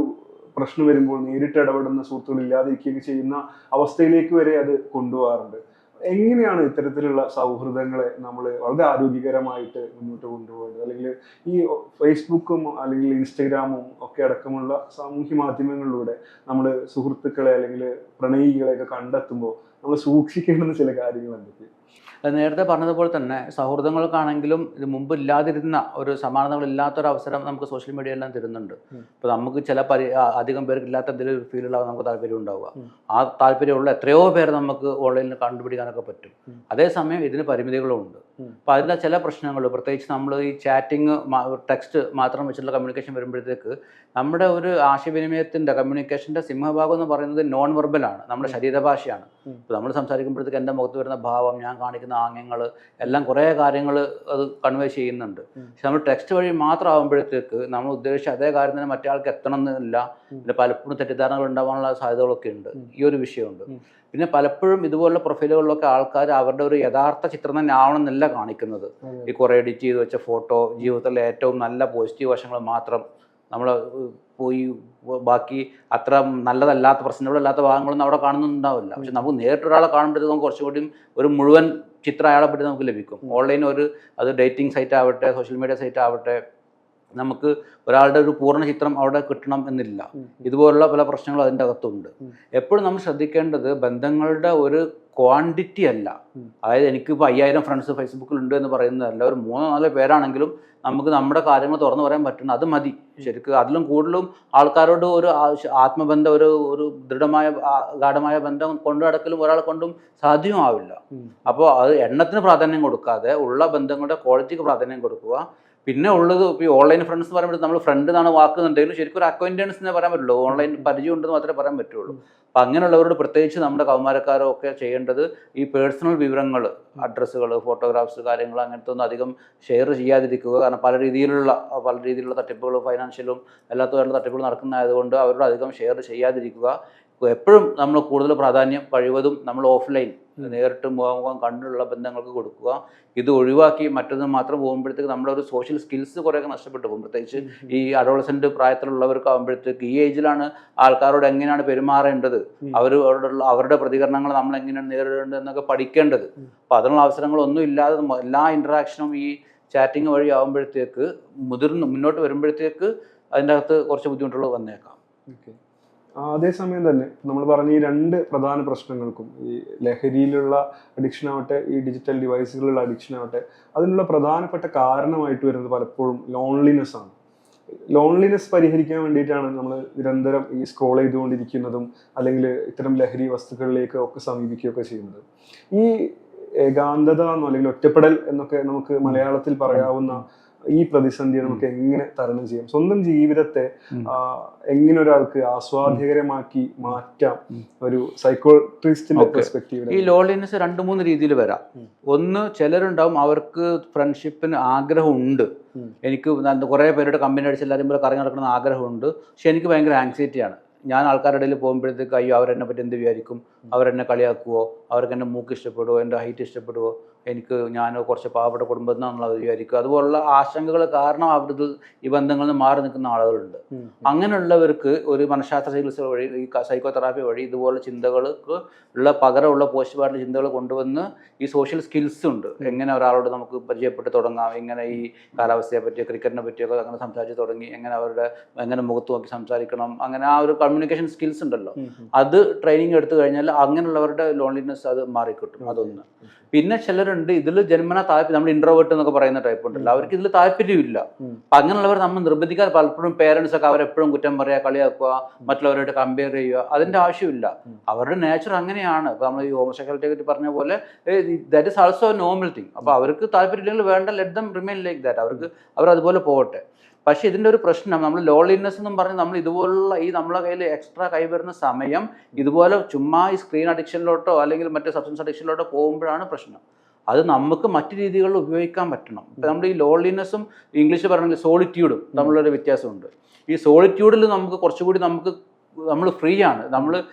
Speaker 2: പ്രശ്നം വരുമ്പോൾ നേരിട്ട് ഇടപെടുന്ന സുഹൃത്തുക്കൾ ഇല്ലാതിരിക്കുകയും ചെയ്യുന്ന അവസ്ഥയിലേക്ക് വരെ അത് കൊണ്ടുപോകാറുണ്ട്. എങ്ങനെയാണ് ഇത്തരത്തിലുള്ള സൗഹൃദങ്ങളെ നമ്മൾ വളരെ ആരോഗ്യകരമായിട്ട് മുന്നോട്ട് കൊണ്ടുപോകുന്നത്? അല്ലെങ്കിൽ ഈ ഫേസ്ബുക്കും അല്ലെങ്കിൽ ഇൻസ്റ്റഗ്രാമും ഒക്കെ അടക്കമുള്ള സാമൂഹ്യ മാധ്യമങ്ങളിലൂടെ നമ്മൾ സുഹൃത്തുക്കളെ അല്ലെങ്കിൽ പ്രണയികളെയൊക്കെ കണ്ടെത്തുമ്പോൾ നമ്മൾ സൂക്ഷിക്കേണ്ടുന്ന ചില കാര്യങ്ങൾ എന്തൊക്കെ?
Speaker 1: നേരത്തെ പറഞ്ഞതുപോലെ തന്നെ സൗഹൃദങ്ങൾക്കാണെങ്കിലും ഇത് മുമ്പ് ഇല്ലാതിരുന്ന ഒരു സമാനതകളില്ലാത്തൊരവസരം നമുക്ക് സോഷ്യൽ മീഡിയ എല്ലാം തരുന്നുണ്ട്. ഇപ്പോൾ നമുക്ക് ചില അധികം പേർക്ക് ഇല്ലാത്ത എന്തെങ്കിലും ഒരു ഫീലുണ്ടാവും, നമുക്ക് താല്പര്യം ഉണ്ടാവുക. ആ താല്പര്യമുള്ള എത്രയോ പേര് നമുക്ക് ഓൺലൈനിൽ കണ്ടുപിടിക്കാനൊക്കെ പറ്റും. അതേസമയം ഇതിന് പരിമിതികളും ഉണ്ട്. അപ്പോൾ അതിൻ്റെ ചില പ്രശ്നങ്ങൾ, പ്രത്യേകിച്ച് നമ്മൾ ഈ ചാറ്റിങ് ടെക്സ്റ്റ് മാത്രം വെച്ചിട്ടുള്ള കമ്മ്യൂണിക്കേഷൻ വരുമ്പോഴത്തേക്ക് നമ്മുടെ ഒരു ആശയവിനിമയത്തിൻ്റെ കമ്മ്യൂണിക്കേഷൻ്റെ സിംഹഭാഗം എന്ന് പറയുന്നത് നോൺ വെർബലാണ്, നമ്മുടെ ശരീരഭാഷയാണ്. ഇപ്പോൾ നമ്മൾ സംസാരിക്കുമ്പോഴത്തേക്ക് എൻ്റെ മുഖത്ത് വരുന്ന ഭാവം, ഞാൻ കാണിക്കുന്ന ആംഗ്യങ്ങൾ എല്ലാം കുറേ കാര്യങ്ങൾ അത് കൺവേ ചെയ്യുന്നുണ്ട്. പക്ഷെ നമ്മൾ ടെക്സ്റ്റ് വഴി മാത്രം ആകുമ്പോഴത്തേക്ക് നമ്മൾ ഉദ്ദേശിച്ച അതേ കാര്യം തന്നെ മറ്റേ ആൾക്ക് എത്തണം എന്നില്ല. പിന്നെ പലപ്പോഴും തെറ്റിദ്ധാരണകൾ ഉണ്ടാകാനുള്ള സാധ്യതകളൊക്കെ ഉണ്ട്. ഈ ഒരു വിഷയമുണ്ട്. പിന്നെ പലപ്പോഴും ഇതുപോലുള്ള പ്രൊഫൈലുകളിലൊക്കെ ആൾക്കാർ അവരുടെ ഒരു യഥാർത്ഥ ചിത്രം തന്നെ ആവണമെന്നല്ല കാണിക്കുന്നത്. ഈ കുറേ എഡിറ്റ് ചെയ്ത് വെച്ച ഫോട്ടോ, ജീവിതത്തിലെ ഏറ്റവും നല്ല പോസിറ്റീവ് വശങ്ങൾ മാത്രം നമ്മൾ പോയി ബാക്കി അത്ര നല്ലതല്ലാത്ത പ്രശ്നങ്ങളില്ലാത്ത ഭാഗങ്ങളൊന്നും അവിടെ കാണുന്നുണ്ടാവില്ല. പക്ഷെ നമുക്ക് നേരിട്ടൊരാളെ കാണുമ്പോഴത്തേക്ക് നമുക്ക് കുറച്ചുകൂടി ഒരു മുഴുവൻ ചിത്രം അയാളെ പറ്റി നമുക്ക് ലഭിക്കും. ഓൺലൈൻ അത് ഡേറ്റിംഗ് സൈറ്റ് ആവട്ടെ, സോഷ്യൽ മീഡിയ സൈറ്റ് ആവട്ടെ, നമുക്ക് ഒരാളുടെ ഒരു പൂർണ്ണ ചിത്രം അവിടെ കിട്ടണം എന്നില്ല. ഇതുപോലുള്ള പല പ്രശ്നങ്ങളും അതിൻ്റെ അകത്തുണ്ട്. എപ്പോഴും നമ്മൾ ശ്രദ്ധിക്കേണ്ടത് ബന്ധങ്ങളുടെ ഒരു ക്വാണ്ടിറ്റി അല്ല. അതായത് എനിക്കിപ്പോൾ 5000 ഫ്രണ്ട്സ് ഫേസ്ബുക്കിലുണ്ട് എന്ന് പറയുന്നതല്ല. ഒരു 3-4 പേരാണെങ്കിലും നമുക്ക് നമ്മുടെ കാര്യങ്ങൾ തുറന്നു പറയാൻ പറ്റുന്ന അത് മതി. ശരിക്കും അതിലും കൂടുതലും ആൾക്കാരോട് ഒരു ആത്മബന്ധം, ഒരു ദൃഢമായ ഗാഢമായ ബന്ധം കൊണ്ടു നടക്കലും ഒരാളെ കൊണ്ടും സാധ്യമാവില്ല. അപ്പോൾ അത് എണ്ണത്തിന് പ്രാധാന്യം കൊടുക്കാതെ ഉള്ള ബന്ധങ്ങളുടെ ക്വാളിറ്റിക്ക് പ്രാധാന്യം കൊടുക്കുക. പിന്നെ ഉള്ളത് ഇപ്പോൾ ഈ ഓൺലൈൻ ഫ്രണ്ട്സ് എന്ന് പറയുമ്പോൾ നമ്മൾ ഫ്രണ്ട് എന്നാണ് വാക്കുന്നുണ്ടെങ്കിലും ശരിക്കും ഒരു അക്വൈൻറ്റൻസ് എന്നേ പറയാൻ പറ്റുള്ളൂ. ഓൺലൈൻ പരിചയം ഉണ്ടെന്ന് മാത്രമേ പറയാൻ പറ്റുള്ളൂ. അപ്പം അങ്ങനെയുള്ളവരോട് പ്രത്യേകിച്ച് നമ്മുടെ കൗമാരക്കാരോ ഒക്കെ ചെയ്യേണ്ടത് ഈ പേഴ്സണൽ വിവരങ്ങൾ, അഡ്രസ്സുകൾ, ഫോട്ടോഗ്രാഫ്സ്, കാര്യങ്ങൾ അങ്ങനത്തെ ഒന്നും അധികം ഷെയർ ചെയ്യാതിരിക്കുക. കാരണം പല രീതിയിലുള്ള തട്ടിപ്പുകൾ, ഫൈനാൻഷ്യലും അല്ലാത്തവരുടെ തട്ടിപ്പുകൾ നടക്കുന്നതായതുകൊണ്ട് അവരോട് അധികം ഷെയർ ചെയ്യാതിരിക്കുക. എപ്പോഴും നമ്മൾ കൂടുതൽ പ്രാധാന്യം കഴിവതും നമ്മൾ ഓഫ്ലൈൻ നേരിട്ട് മുഖാമുഖം കണ്ടുള്ള ബന്ധങ്ങൾക്ക് കൊടുക്കുക. ഇത് ഒഴിവാക്കി മറ്റൊന്ന് മാത്രം പോകുമ്പോഴത്തേക്ക് നമ്മളൊരു സോഷ്യൽ സ്കിൽസ് കുറേയൊക്കെ നഷ്ടപ്പെട്ടു പോകും. പ്രത്യേകിച്ച് ഈ അഡോളസെൻ്റ് പ്രായത്തിലുള്ളവർക്ക് ആകുമ്പോഴത്തേക്ക് ഈ ഏജിലാണ് ആൾക്കാരോട് എങ്ങനെയാണ് പെരുമാറേണ്ടത്, അവരുടെ പ്രതികരണങ്ങൾ നമ്മൾ എങ്ങനെയാണ് നേരിടേണ്ടത് എന്നൊക്കെ പഠിക്കേണ്ടത്. അപ്പോൾ അതിനുള്ള അവസരങ്ങളൊന്നും ഇല്ലാതെ എല്ലാ ഇൻട്രാക്ഷനും ഈ ചാറ്റിങ് വഴി ആകുമ്പോഴത്തേക്ക് മുന്നോട്ട് വരുമ്പോഴത്തേക്ക് അതിൻ്റെ അകത്ത് കുറച്ച് ബുദ്ധിമുട്ടുകൾ വന്നേക്കാം.
Speaker 2: അതേസമയം തന്നെ നമ്മൾ പറഞ്ഞ ഈ 2 പ്രധാന പ്രശ്നങ്ങൾക്കും, ഈ ലഹരിയിലുള്ള അഡിക്ഷൻ ആവട്ടെ, ഈ ഡിജിറ്റൽ ഡിവൈസുകളിലുള്ള അഡിക്ഷൻ ആവട്ടെ, അതിനുള്ള പ്രധാനപ്പെട്ട കാരണമായിട്ട് വരുന്നത് പലപ്പോഴും ലോൺലിനെസ് ആണ്. ലോൺലിനെസ് പരിഹരിക്കാൻ വേണ്ടിയിട്ടാണ് നമ്മൾ നിരന്തരം ഈ സ്ക്രോൾ ചെയ്തുകൊണ്ടിരിക്കുന്നതും അല്ലെങ്കിൽ ഇത്തരം ലഹരി വസ്തുക്കളിലേക്ക് ഒക്കെ സമീപിക്കുകയൊക്കെ ചെയ്യുന്നത്. ഈ ഏകാന്തത എന്നോ അല്ലെങ്കിൽ ഒറ്റപ്പെടൽ എന്നൊക്കെ നമുക്ക് മലയാളത്തിൽ പറയാവുന്ന ഈ പ്രതിസന്ധിയെ നമുക്ക് എങ്ങനെ തരണം ചെയ്യാം? സ്വന്തം ജീവിതത്തെ എങ്ങനെ ഒരാൾക്ക് ആസ്വാദ്യകരമാക്കി മാറ്റാം? ഒരു സൈക്കോട്രിസ്റ്റിന്റെ പെർസ്പെക്റ്റീവ്.
Speaker 1: ഈ ലോൺലിനെസ് 2-3 രീതിയിൽ വരാം. ഒന്ന്, ചിലരുണ്ടാവും അവർക്ക് ഫ്രണ്ട്ഷിപ്പിന് ആഗ്രഹമുണ്ട്. എനിക്ക് കുറേ പേരുടെ കമ്പനി അടിച്ച് എല്ലാവരും പോലെ കറങ്ങി നടക്കണം ആഗ്രഹമുണ്ട്. പക്ഷെ എനിക്ക് ഭയങ്കര ആങ്സൈറ്റിയാണ്. ഞാൻ ആൾക്കാരുടെ ഇടയിൽ പോകുമ്പോഴത്തേക്ക് അയ്യോ അവരെന്നെ പറ്റി എന്ത് വിചാരിക്കും, അവരെന്നെ കളിയാക്കുമോ, അവർക്ക് എൻ്റെ മൂക്ക് ഇഷ്ടപ്പെടുമോ, എൻ്റെ ഹൈറ്റ് ഇഷ്ടപ്പെടുമോ, ഞാൻ കുറച്ച് പാവപ്പെട്ട കുടുംബത്തിൽ നിന്നുള്ള വിചാരിക്കും. അതുപോലുള്ള ആശങ്കകൾ കാരണം അവർക്ക് ഈ ബന്ധങ്ങളിൽ നിന്ന് മാറി നിൽക്കുന്ന ആളുകളുണ്ട്. അങ്ങനെയുള്ളവർക്ക് ഒരു മനഃശാസ്ത്ര ചികിത്സ വഴി, ഈ സൈക്കോതെറാപ്പി വഴി ഇതുപോലെ ചിന്തകൾക്ക് പകരമുള്ള പോസ്റ്റ്മോർട്ടം ചിന്തകൾ കൊണ്ടുവന്ന് ഈ സോഷ്യൽ സ്കിൽസ് ഉണ്ട്. എങ്ങനെ ഒരാളോട് നമുക്ക് പരിചയപ്പെട്ട് തുടങ്ങാം, എങ്ങനെ ഈ കാലാവസ്ഥയെ പറ്റിയോ ക്രിക്കറ്റിനെ പറ്റിയൊക്കെ അങ്ങനെ സംസാരിച്ച് തുടങ്ങി എങ്ങനെ മുഖത്ത് നോക്കി സംസാരിക്കണം, അങ്ങനെ ആ ഒരു കമ്മ്യൂണിക്കേഷൻ സ്കിൽസ് ഉണ്ടല്ലോ, അത് ട്രെയിനിങ് എടുത്തു കഴിഞ്ഞാൽ അങ്ങനെയുള്ളവരുടെ ലോൺലിനെസ് അത് മാറിക്കിട്ടും. അതൊന്ന്. പിന്നെ ചിലരുണ്ട് ഇതിൽ ജന്മന താല്പര്യം, നമ്മൾ ഇൻട്രോവേർട്ട് എന്നൊക്കെ പറയുന്ന ടൈപ്പ് ഉണ്ടല്ലോ, അവർക്ക് ഇതിൽ താല്പര്യമില്ല. അപ്പം അങ്ങനെയുള്ളവർ നമ്മൾ നിർബന്ധിക്കാൻ, പലപ്പോഴും പേരൻസ് ഒക്കെ അവരെപ്പോഴും കുറ്റം പറയുക, കളിയാക്കുക, മറ്റുള്ളവരായിട്ട് കമ്പയർ ചെയ്യുക, അതിൻ്റെ ആവശ്യമില്ല. അവരുടെ നേച്ചർ അങ്ങനെയാണ്. ഇപ്പോൾ നമ്മൾ ഈ ഹോമോസെക്ഷാലിറ്റിയെ പറ്റി പറഞ്ഞ പോലെ that is also a normal thing. അപ്പോൾ അവർക്ക് താല്പര്യമില്ലെങ്കിൽ വേണ്ട, let them remain like that. അവർ അതുപോലെ പോകട്ടെ. പക്ഷേ ഇതിൻ്റെ ഒരു പ്രശ്നം, നമ്മൾ ലോൺലിനെസ് എന്നും പറഞ്ഞ് നമ്മൾ ഇതുപോലുള്ള നമ്മളെ കയ്യിൽ എക്സ്ട്രാ കൈവരുന്ന സമയം ഇതുപോലെ ചുമ്മാ ഈ സ്ക്രീൻ അഡിക്ഷനിലോട്ടോ അല്ലെങ്കിൽ മറ്റേ സബ്സ്റ്റൻസ് അഡിക്ഷനിലോട്ടോ പോകുമ്പോഴാണ് പ്രശ്നം. അത് നമുക്ക് മറ്റു രീതികളിൽ ഉപയോഗിക്കാൻ പറ്റണം. ഇപ്പം നമ്മൾ ഈ ലോൺലിനെസ്സും ഇംഗ്ലീഷിൽ പറഞ്ഞെങ്കിൽ സോളിറ്റ്യൂഡും തമ്മിലൊരു വ്യത്യാസമുണ്ട്. ഈ സോളിറ്റ്യൂഡിൽ നമുക്ക് കുറച്ചുകൂടി നമ്മൾ ഫ്രീ ആണ്.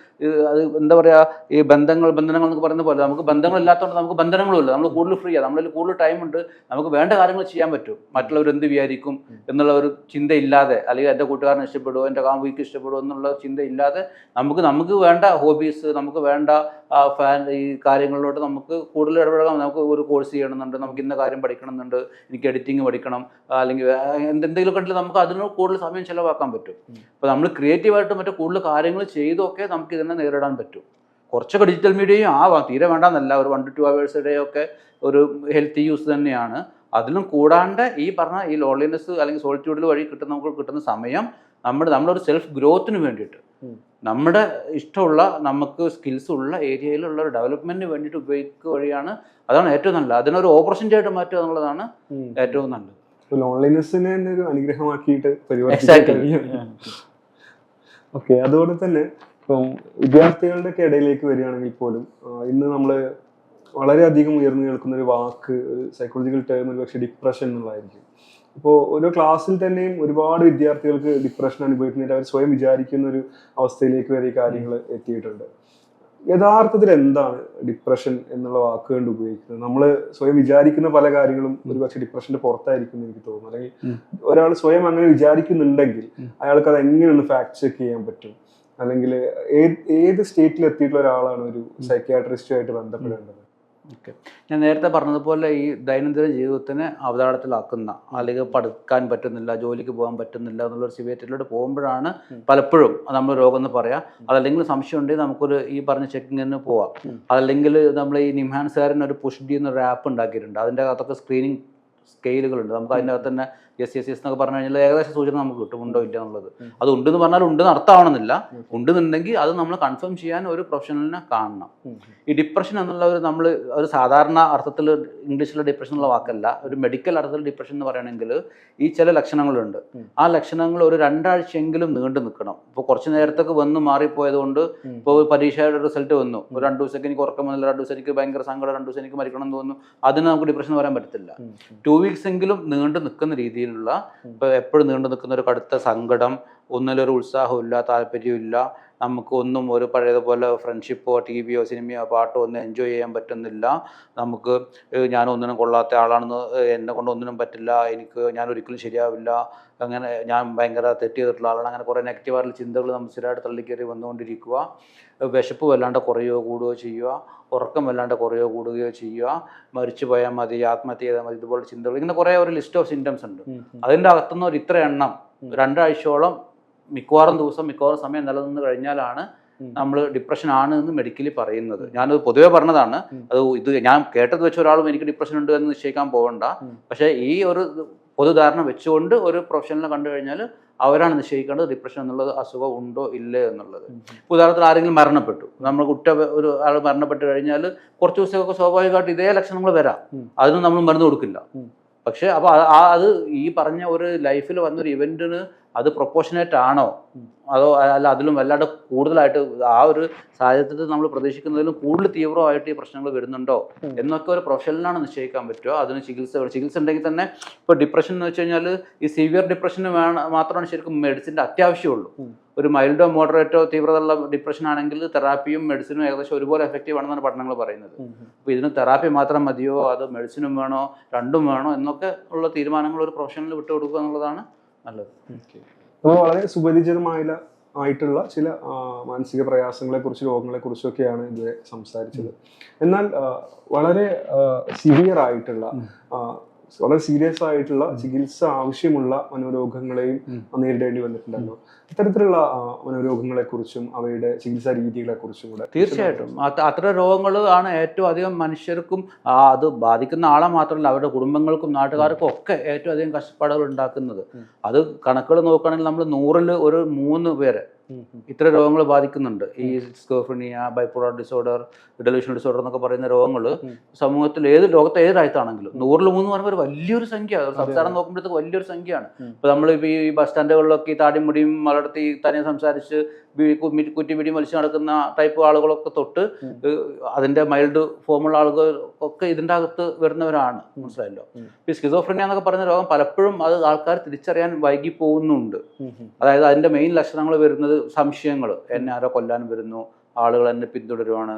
Speaker 1: അത് എന്താ പറയുക, ഈ ബന്ധങ്ങൾ എന്നൊക്കെ പറയുന്ന പോലെ നമുക്ക് ബന്ധങ്ങളില്ലാത്തതുകൊണ്ട് നമുക്ക് ബന്ധനങ്ങളുമില്ല. നമ്മൾ കൂടുതൽ ഫ്രീ ആണ്, നമ്മളിൽ കൂടുതൽ ടൈമുണ്ട്, നമുക്ക് വേണ്ട കാര്യങ്ങൾ ചെയ്യാൻ പറ്റും. മറ്റുള്ളവർ എന്ത് വിചാരിക്കും എന്നുള്ള ഒരു ചിന്തയില്ലാതെ, അല്ലെങ്കിൽ എൻ്റെ കൂട്ടുകാരനെ ഇഷ്ടപ്പെടുമോ, എൻ്റെ കാമുകിക്ക് ഇഷ്ടപ്പെടുമോ എന്നുള്ള ചിന്തയില്ലാതെ നമുക്ക് വേണ്ട ഹോബീസ്, നമുക്ക് വേണ്ട ഈ കാര്യങ്ങളിലോട്ട് നമുക്ക് കൂടുതൽ ഇടപെടാം. നമുക്ക് ഒരു കോഴ്സ് ചെയ്യണമെന്നുണ്ട്, നമുക്ക് ഇന്ന കാര്യം പഠിക്കണമെന്നുണ്ട്, എനിക്ക് എഡിറ്റിംഗ് പഠിക്കണം, അല്ലെങ്കിൽ എന്തെങ്കിലും കണ്ടിട്ട് നമുക്ക് അതിന് കൂടുതൽ സമയം ചിലവാക്കാൻ പറ്റും. അപ്പോൾ നമ്മൾ ക്രിയേറ്റീവായിട്ട് മറ്റു കൂടുതൽ കാര്യങ്ങൾ ചെയ്തൊക്കെ നമുക്ക് ഇതിനെ നേരിടാൻ പറ്റും. കുറച്ചൊക്കെ ഡിജിറ്റൽ മീഡിയയും ആവാം, തീരെ വേണ്ടെന്നല്ല, ഒരു 1 to 2 hours ഇടയൊക്കെ ഒരു ഹെൽത്തി യൂസ് തന്നെയാണ്. അതിലും കൂടാണ്ട് ഈ പറഞ്ഞ ഈ ലോൺലിനെസ് അല്ലെങ്കിൽ സോളിറ്റ്യൂഡിൽ വഴി നമുക്ക് കിട്ടുന്ന സമയം നമ്മുടെ ഒരു സെൽഫ് ഗ്രോത്തിന് വേണ്ടിയിട്ട്, നമ്മുടെ ഇഷ്ടമുള്ള നമുക്ക് സ്കിൽസ് ഉള്ള ഏരിയയിലുള്ള ഒരു ഡെവലപ്മെന്റിന് വേണ്ടിയിട്ട് ഉപയോഗിക്കുക വഴിയാണ്, അതാണ് ഏറ്റവും നല്ലത്. അതിനൊരു ഓപ്പർച്യൂണിറ്റി ആയിട്ട് മാറ്റുക എന്നുള്ളതാണ് ഏറ്റവും നല്ലത്.
Speaker 2: ലോൺലിനെസ്സിനെ തന്നെ ഒരു അനുഗ്രഹമാക്കിയിട്ട് പരിവർത്തിക്കാൻ. ഓക്കെ, അതുകൊണ്ട് തന്നെ ഇപ്പം വിദ്യാർത്ഥികളുടെ ഒക്കെ ഇടയിലേക്ക് വരികയാണെങ്കിൽ പോലും ഇന്ന് നമ്മൾ വളരെയധികം ഉയർന്നു കേൾക്കുന്ന ഒരു വാക്ക്, ഒരു സൈക്കോളജിക്കൽ ടേം ഒരു പക്ഷേ ഡിപ്രഷൻ എന്നുള്ളതായിരിക്കും. ഇപ്പോൾ ഓരോ ക്ലാസ്സിൽ തന്നെയും ഒരുപാട് വിദ്യാർത്ഥികൾക്ക് ഡിപ്രഷൻ അനുഭവിക്കുന്നതിന് അവർ സ്വയം വിചാരിക്കുന്ന ഒരു അവസ്ഥയിലേക്ക് വരെ ഈ കാര്യങ്ങൾ എത്തിയിട്ടുണ്ട്. യഥാർത്ഥത്തിൽ എന്താണ് ഡിപ്രഷൻ എന്നുള്ള വാക്കുകൊണ്ട് ഉപയോഗിക്കുന്നത്? നമ്മൾ സ്വയം വിചാരിക്കുന്ന പല കാര്യങ്ങളും ഒരു പക്ഷേ ഡിപ്രഷന്റെ പുറത്തായിരിക്കും എന്ന് എനിക്ക് തോന്നുന്നു. അല്ലെങ്കിൽ ഒരാൾ സ്വയം അങ്ങനെ വിചാരിക്കുന്നുണ്ടെങ്കിൽ അയാൾക്ക് അത് എങ്ങനെയൊന്ന് ഫാക്ട് ചെക്ക് ചെയ്യാൻ പറ്റും? അല്ലെങ്കിൽ ഏത് സ്റ്റേറ്റിൽ എത്തിയിട്ടുള്ള ഒരാളാണ് ഒരു സൈക്യാട്രിസ്റ്റുമായിട്ട് ബന്ധപ്പെടേണ്ടത്?
Speaker 1: ഓക്കെ, ഞാൻ നേരത്തെ പറഞ്ഞതുപോലെ ഈ ദൈനംദിന ജീവിതത്തിനെ അവതാളത്തിലാക്കുന്ന, അല്ലെങ്കിൽ പഠിക്കാൻ പറ്റുന്നില്ല, ജോലിക്ക് പോകാൻ പറ്റുന്നില്ല എന്നുള്ളൊരു സിവിയറ്റിലൂടെ പോകുമ്പോഴാണ് പലപ്പോഴും നമ്മൾ രോഗം എന്ന് പറയാം. അതല്ലെങ്കിൽ സംശയം ഉണ്ടെങ്കിൽ നമുക്കൊരു ഈ പറഞ്ഞ ചെക്കിങ്ങിന് പോവാം. അതല്ലെങ്കിൽ നമ്മൾ ഈ നിംഹാൻസാറിന് ഒരു പുഷ് ഡി എന്നൊരു ആപ്പ് ഉണ്ടാക്കിയിട്ടുണ്ട്. അതിൻ്റെ അകത്തൊക്കെ സ്ക്രീനിങ് സ്കെയിലുകളുണ്ട്. നമുക്ക് അതിൻ്റെ അകത്ത് തന്നെ യെസ് എന്നൊക്കെ പറഞ്ഞു കഴിഞ്ഞാൽ ഏകദേശം സൂചന നമുക്ക് കിട്ടും ഉണ്ടോ ഇല്ല എന്നുള്ളത്. അത് ഉണ്ടെന്ന് പറഞ്ഞാൽ ഉണ്ടെന്ന് അർത്ഥമാവണമെന്നില്ല. ഉണ്ടെന്നുണ്ടെങ്കിൽ അത് നമ്മൾ കൺഫേം ചെയ്യാൻ ഒരു പ്രൊഫഷണലിനെ കാണണം. ഈ ഡിപ്രഷൻ എന്നുള്ള നമ്മൾ ഒരു സാധാരണ അർത്ഥത്തിൽ ഇംഗ്ലീഷിലെ ഡിപ്രഷൻ എന്നുള്ള വാക്കല്ല, ഒരു മെഡിക്കൽ അർത്ഥത്തിൽ ഡിപ്രഷൻ എന്ന് പറയുകയാണെങ്കിൽ ഈ ചില ലക്ഷണങ്ങളുണ്ട്. ആ ലക്ഷണങ്ങൾ ഒരു 2 ആഴ്ചയെങ്കിലും നീണ്ടു നിൽക്കണം. ഇപ്പോൾ കുറച്ച് നേരത്തേക്ക് വന്ന് മാറിപ്പോയത് കൊണ്ട്, ഇപ്പോൾ പരീക്ഷയുടെ റിസൾട്ട് വന്നു, ഒരു 2 ദിവസത്തേക്ക് എനിക്ക് ഉറക്കം വന്നില്ല, 2 ദിവസം എനിക്ക് ഭയങ്കര സങ്കടം, 2 ദിവസം എനിക്ക് മരിക്കണം എന്ന് തോന്നുന്നു, അതിന് നമുക്ക് ഡിപ്രഷൻ പറയാൻ പറ്റത്തില്ല. 2 വീക്സ് എങ്കിലും നീണ്ടു നിൽക്കുന്ന രീതിയിലുള്ള, ഇപ്പോൾ എപ്പോഴും നീണ്ടു നിൽക്കുന്ന ഒരു കടുത്ത സങ്കടം, ഒന്നിലൊരു ഉത്സാഹമില്ല, താല്പര്യമില്ല, നമുക്ക് ഒന്നും ഒരു പഴയതുപോലെ ഫ്രണ്ട്ഷിപ്പോ ടി വിയോ സിനിമയോ പാട്ടോ ഒന്നും എൻജോയ് ചെയ്യാൻ പറ്റുന്നില്ല, നമുക്ക് ഞാൻ ഒന്നിനും കൊള്ളാത്ത ആളാണെന്ന്, എന്നെ കൊണ്ട് ഒന്നിനും പറ്റില്ല, ഞാൻ ഒരിക്കലും ശരിയാവില്ല, അങ്ങനെ ഞാൻ ഭയങ്കര തെറ്റ് ചെയ്തിട്ടുള്ള ആളാണ്, അങ്ങനെ കുറേ നെഗറ്റീവായിട്ടുള്ള ചിന്തകൾ നമ്മൾ സ്ഥിരമായിട്ട് തള്ളിക്കയറി വന്നുകൊണ്ടിരിക്കുക. വിശപ്പ് വല്ലാണ്ട് കുറയുകയോ കൂടുകയോ ചെയ്യുക, ഉറക്കം വല്ലാണ്ട് കുറയുകയോ കൂടുകയോ ചെയ്യുക, മരിച്ചു പോയാൽ മതി, ആത്മഹത്യ ചെയ്താൽ മതി, ഇതുപോലെ ചിന്തകൾ, ഇങ്ങനെ കുറേ ഒരു ലിസ്റ്റ് ഓഫ് സിംറ്റംസ് ഉണ്ട്. അതിൻ്റെ അകത്തുനിന്ന് ഒരു ഇത്ര എണ്ണം 2 ആഴ്ചയോളം മിക്കവാറും സമയം നിലനിന്ന് കഴിഞ്ഞാലാണ് നമ്മൾ ഡിപ്രഷൻ ആണ് എന്ന് മെഡിക്കലി പറയുന്നത്. ഞാനത് പൊതുവെ പറഞ്ഞതാണ്. ഇത് ഞാൻ കേട്ടത് വെച്ച ഒരാളും എനിക്ക് ഡിപ്രഷൻ ഉണ്ട് എന്ന് നിശ്ചയിക്കാൻ പോകണ്ട. പക്ഷേ ഈ ഒരു പൊതുധാരണ വെച്ചുകൊണ്ട് ഒരു പ്രൊഫഷണലിനെ കണ്ടു കഴിഞ്ഞാൽ അവരാണ് നിശ്ചയിക്കേണ്ടത് ഡിപ്രഷൻ എന്നുള്ളത് അസുഖം ഉണ്ടോ ഇല്ലേ എന്നുള്ളത്. ഉദാഹരണത്തിന് ആരെങ്കിലും മരണപ്പെട്ടു, നമ്മൾ ഒരു ആൾ മരണപ്പെട്ട് കഴിഞ്ഞാൽ കുറച്ച് ദിവസമൊക്കെ സ്വാഭാവികമായിട്ട് ഇതേ ലക്ഷണങ്ങൾ വരാം, അതിനും നമ്മൾ മരുന്ന് കൊടുക്കില്ല. പക്ഷേ അപ്പോൾ അത് ഈ പറഞ്ഞ ഒരു ലൈഫിൽ വന്നൊരു ഇവൻറ്റിന് അത് പ്രൊപ്പോർഷനേറ്റ് ആണോ, അതോ അല്ല അതിലും വല്ലാണ്ട് കൂടുതലായിട്ട് ആ ഒരു സാഹചര്യത്തിൽ നമ്മൾ പ്രതീക്ഷിക്കുന്നതിലും കൂടുതൽ തീവ്രമായിട്ട് ഈ പ്രശ്നങ്ങൾ വരുന്നുണ്ടോ എന്നൊക്കെ ഒരു പ്രൊഫഷണലിനാണ് നിശ്ചയിക്കാൻ പറ്റുമോ. അതിന് ചികിത്സ ഉണ്ടെങ്കിൽ തന്നെ, ഇപ്പോൾ ഡിപ്രഷൻ എന്ന് വെച്ച് കഴിഞ്ഞാൽ ഈ സിവിയർ ഡിപ്രഷന് മാത്രമാണ് ശരിക്കും മെഡിസിൻ്റെ അത്യാവശ്യമുള്ളൂ. ഒരു മൈൽഡോ മോഡറേറ്റോ തീവ്രതയുള്ള ഡിപ്രഷൻ ആണെങ്കിൽ തെറാപ്പിയും മെഡിസിനും ഏകദേശം ഒരുപോലെ എഫക്റ്റീവ് ആണെന്നാണ് പഠനങ്ങൾ പറയുന്നത്. അപ്പോൾ ഇതിന് തെറാപ്പി മാത്രം മതിയോ, അത് മെഡിസിനും വേണോ, രണ്ടും വേണോ എന്നൊക്കെ ഉള്ള തീരുമാനങ്ങൾ ഒരു പ്രൊഫഷണലിൽ വിട്ടുകൊടുക്കുക എന്നുള്ളതാണ് നല്ലത്.
Speaker 2: അപ്പോൾ വളരെ സുപരിചിതമായിട്ടുള്ള ചില മാനസിക പ്രയാസങ്ങളെ കുറിച്ച്, രോഗങ്ങളെ കുറിച്ചൊക്കെയാണ് ഇതുവരെ സംസാരിച്ചത്. എന്നാൽ വളരെ സിവിയർ ആയിട്ടുള്ള, വളരെ സീരിയസ് ആയിട്ടുള്ള ചികിത്സ ആവശ്യമുള്ള മനോരോഗങ്ങളെയും നേരിടേണ്ടി വന്നിട്ടുണ്ടല്ലോ. ഇത്തരത്തിലുള്ള മനോരോഗങ്ങളെ കുറിച്ചും അവയുടെ ചികിത്സാ രീതികളെ കുറിച്ചും കൂടെ.
Speaker 1: തീർച്ചയായിട്ടും അത്തരം രോഗങ്ങൾ ആണ് ഏറ്റവും അധികം മനുഷ്യർക്കും, അത് ബാധിക്കുന്ന ആളെ മാത്രമല്ല അവരുടെ കുടുംബങ്ങൾക്കും നാട്ടുകാർക്കും ഒക്കെ ഏറ്റവും അധികം കഷ്ടപ്പാടുകൾ ഉണ്ടാക്കുന്നത്. അത് കണക്കുകൾ നോക്കുകയാണെങ്കിൽ നമ്മൾ 100-ൽ ഒരു 3 പേരെ ഇത്ര രോഗങ്ങൾ ബാധിക്കുന്നുണ്ട്. ഈ schizophrenia, bipolar disorder, delusional disorder എന്നൊക്കെ പറയുന്ന രോഗങ്ങൾ സമൂഹത്തിൽ ലോകത്തെ ഏത് രാജ്യത്താണെങ്കിലും 100-ൽ 3 എന്ന് പറയുമ്പോൾ വലിയൊരു സംഖ്യ. സംസ്ഥാനം നോക്കുമ്പോഴത്തേക്ക് വലിയൊരു സംഖ്യയാണ്. ഇപ്പോൾ നമ്മളിപ്പോൾ ഈ ബസ് സ്റ്റാൻഡുകളിലൊക്കെ ഈ താടിയും മുടിയും വളർത്തി തന്നെ സംസാരിച്ച് കുറ്റി പിടി മത്സ്യം നടക്കുന്ന ടൈപ്പ് ആളുകളൊക്കെ തൊട്ട് അതിൻ്റെ മൈൽഡ് ഫോമുള്ള ആളുകൾ ഒക്കെ ഇതിൻ്റെ അകത്ത് വരുന്നവരാണ്. മനസ്സിലായല്ലോ. ഈ സ്കിസോഫ്രീനിയ എന്നൊക്കെ പറയുന്ന രോഗം പലപ്പോഴും അത് ആൾക്കാർ തിരിച്ചറിയാൻ വൈകി പോകുന്നുണ്ട്. അതായത് അതിൻ്റെ മെയിൻ ലക്ഷണങ്ങൾ വരുന്നത് സംശയങ്ങൾ, എന്നെ ആരോ കൊല്ലാൻ വരുന്നു, ആളുകൾ എന്നെ പിന്തുടരുവാണ്,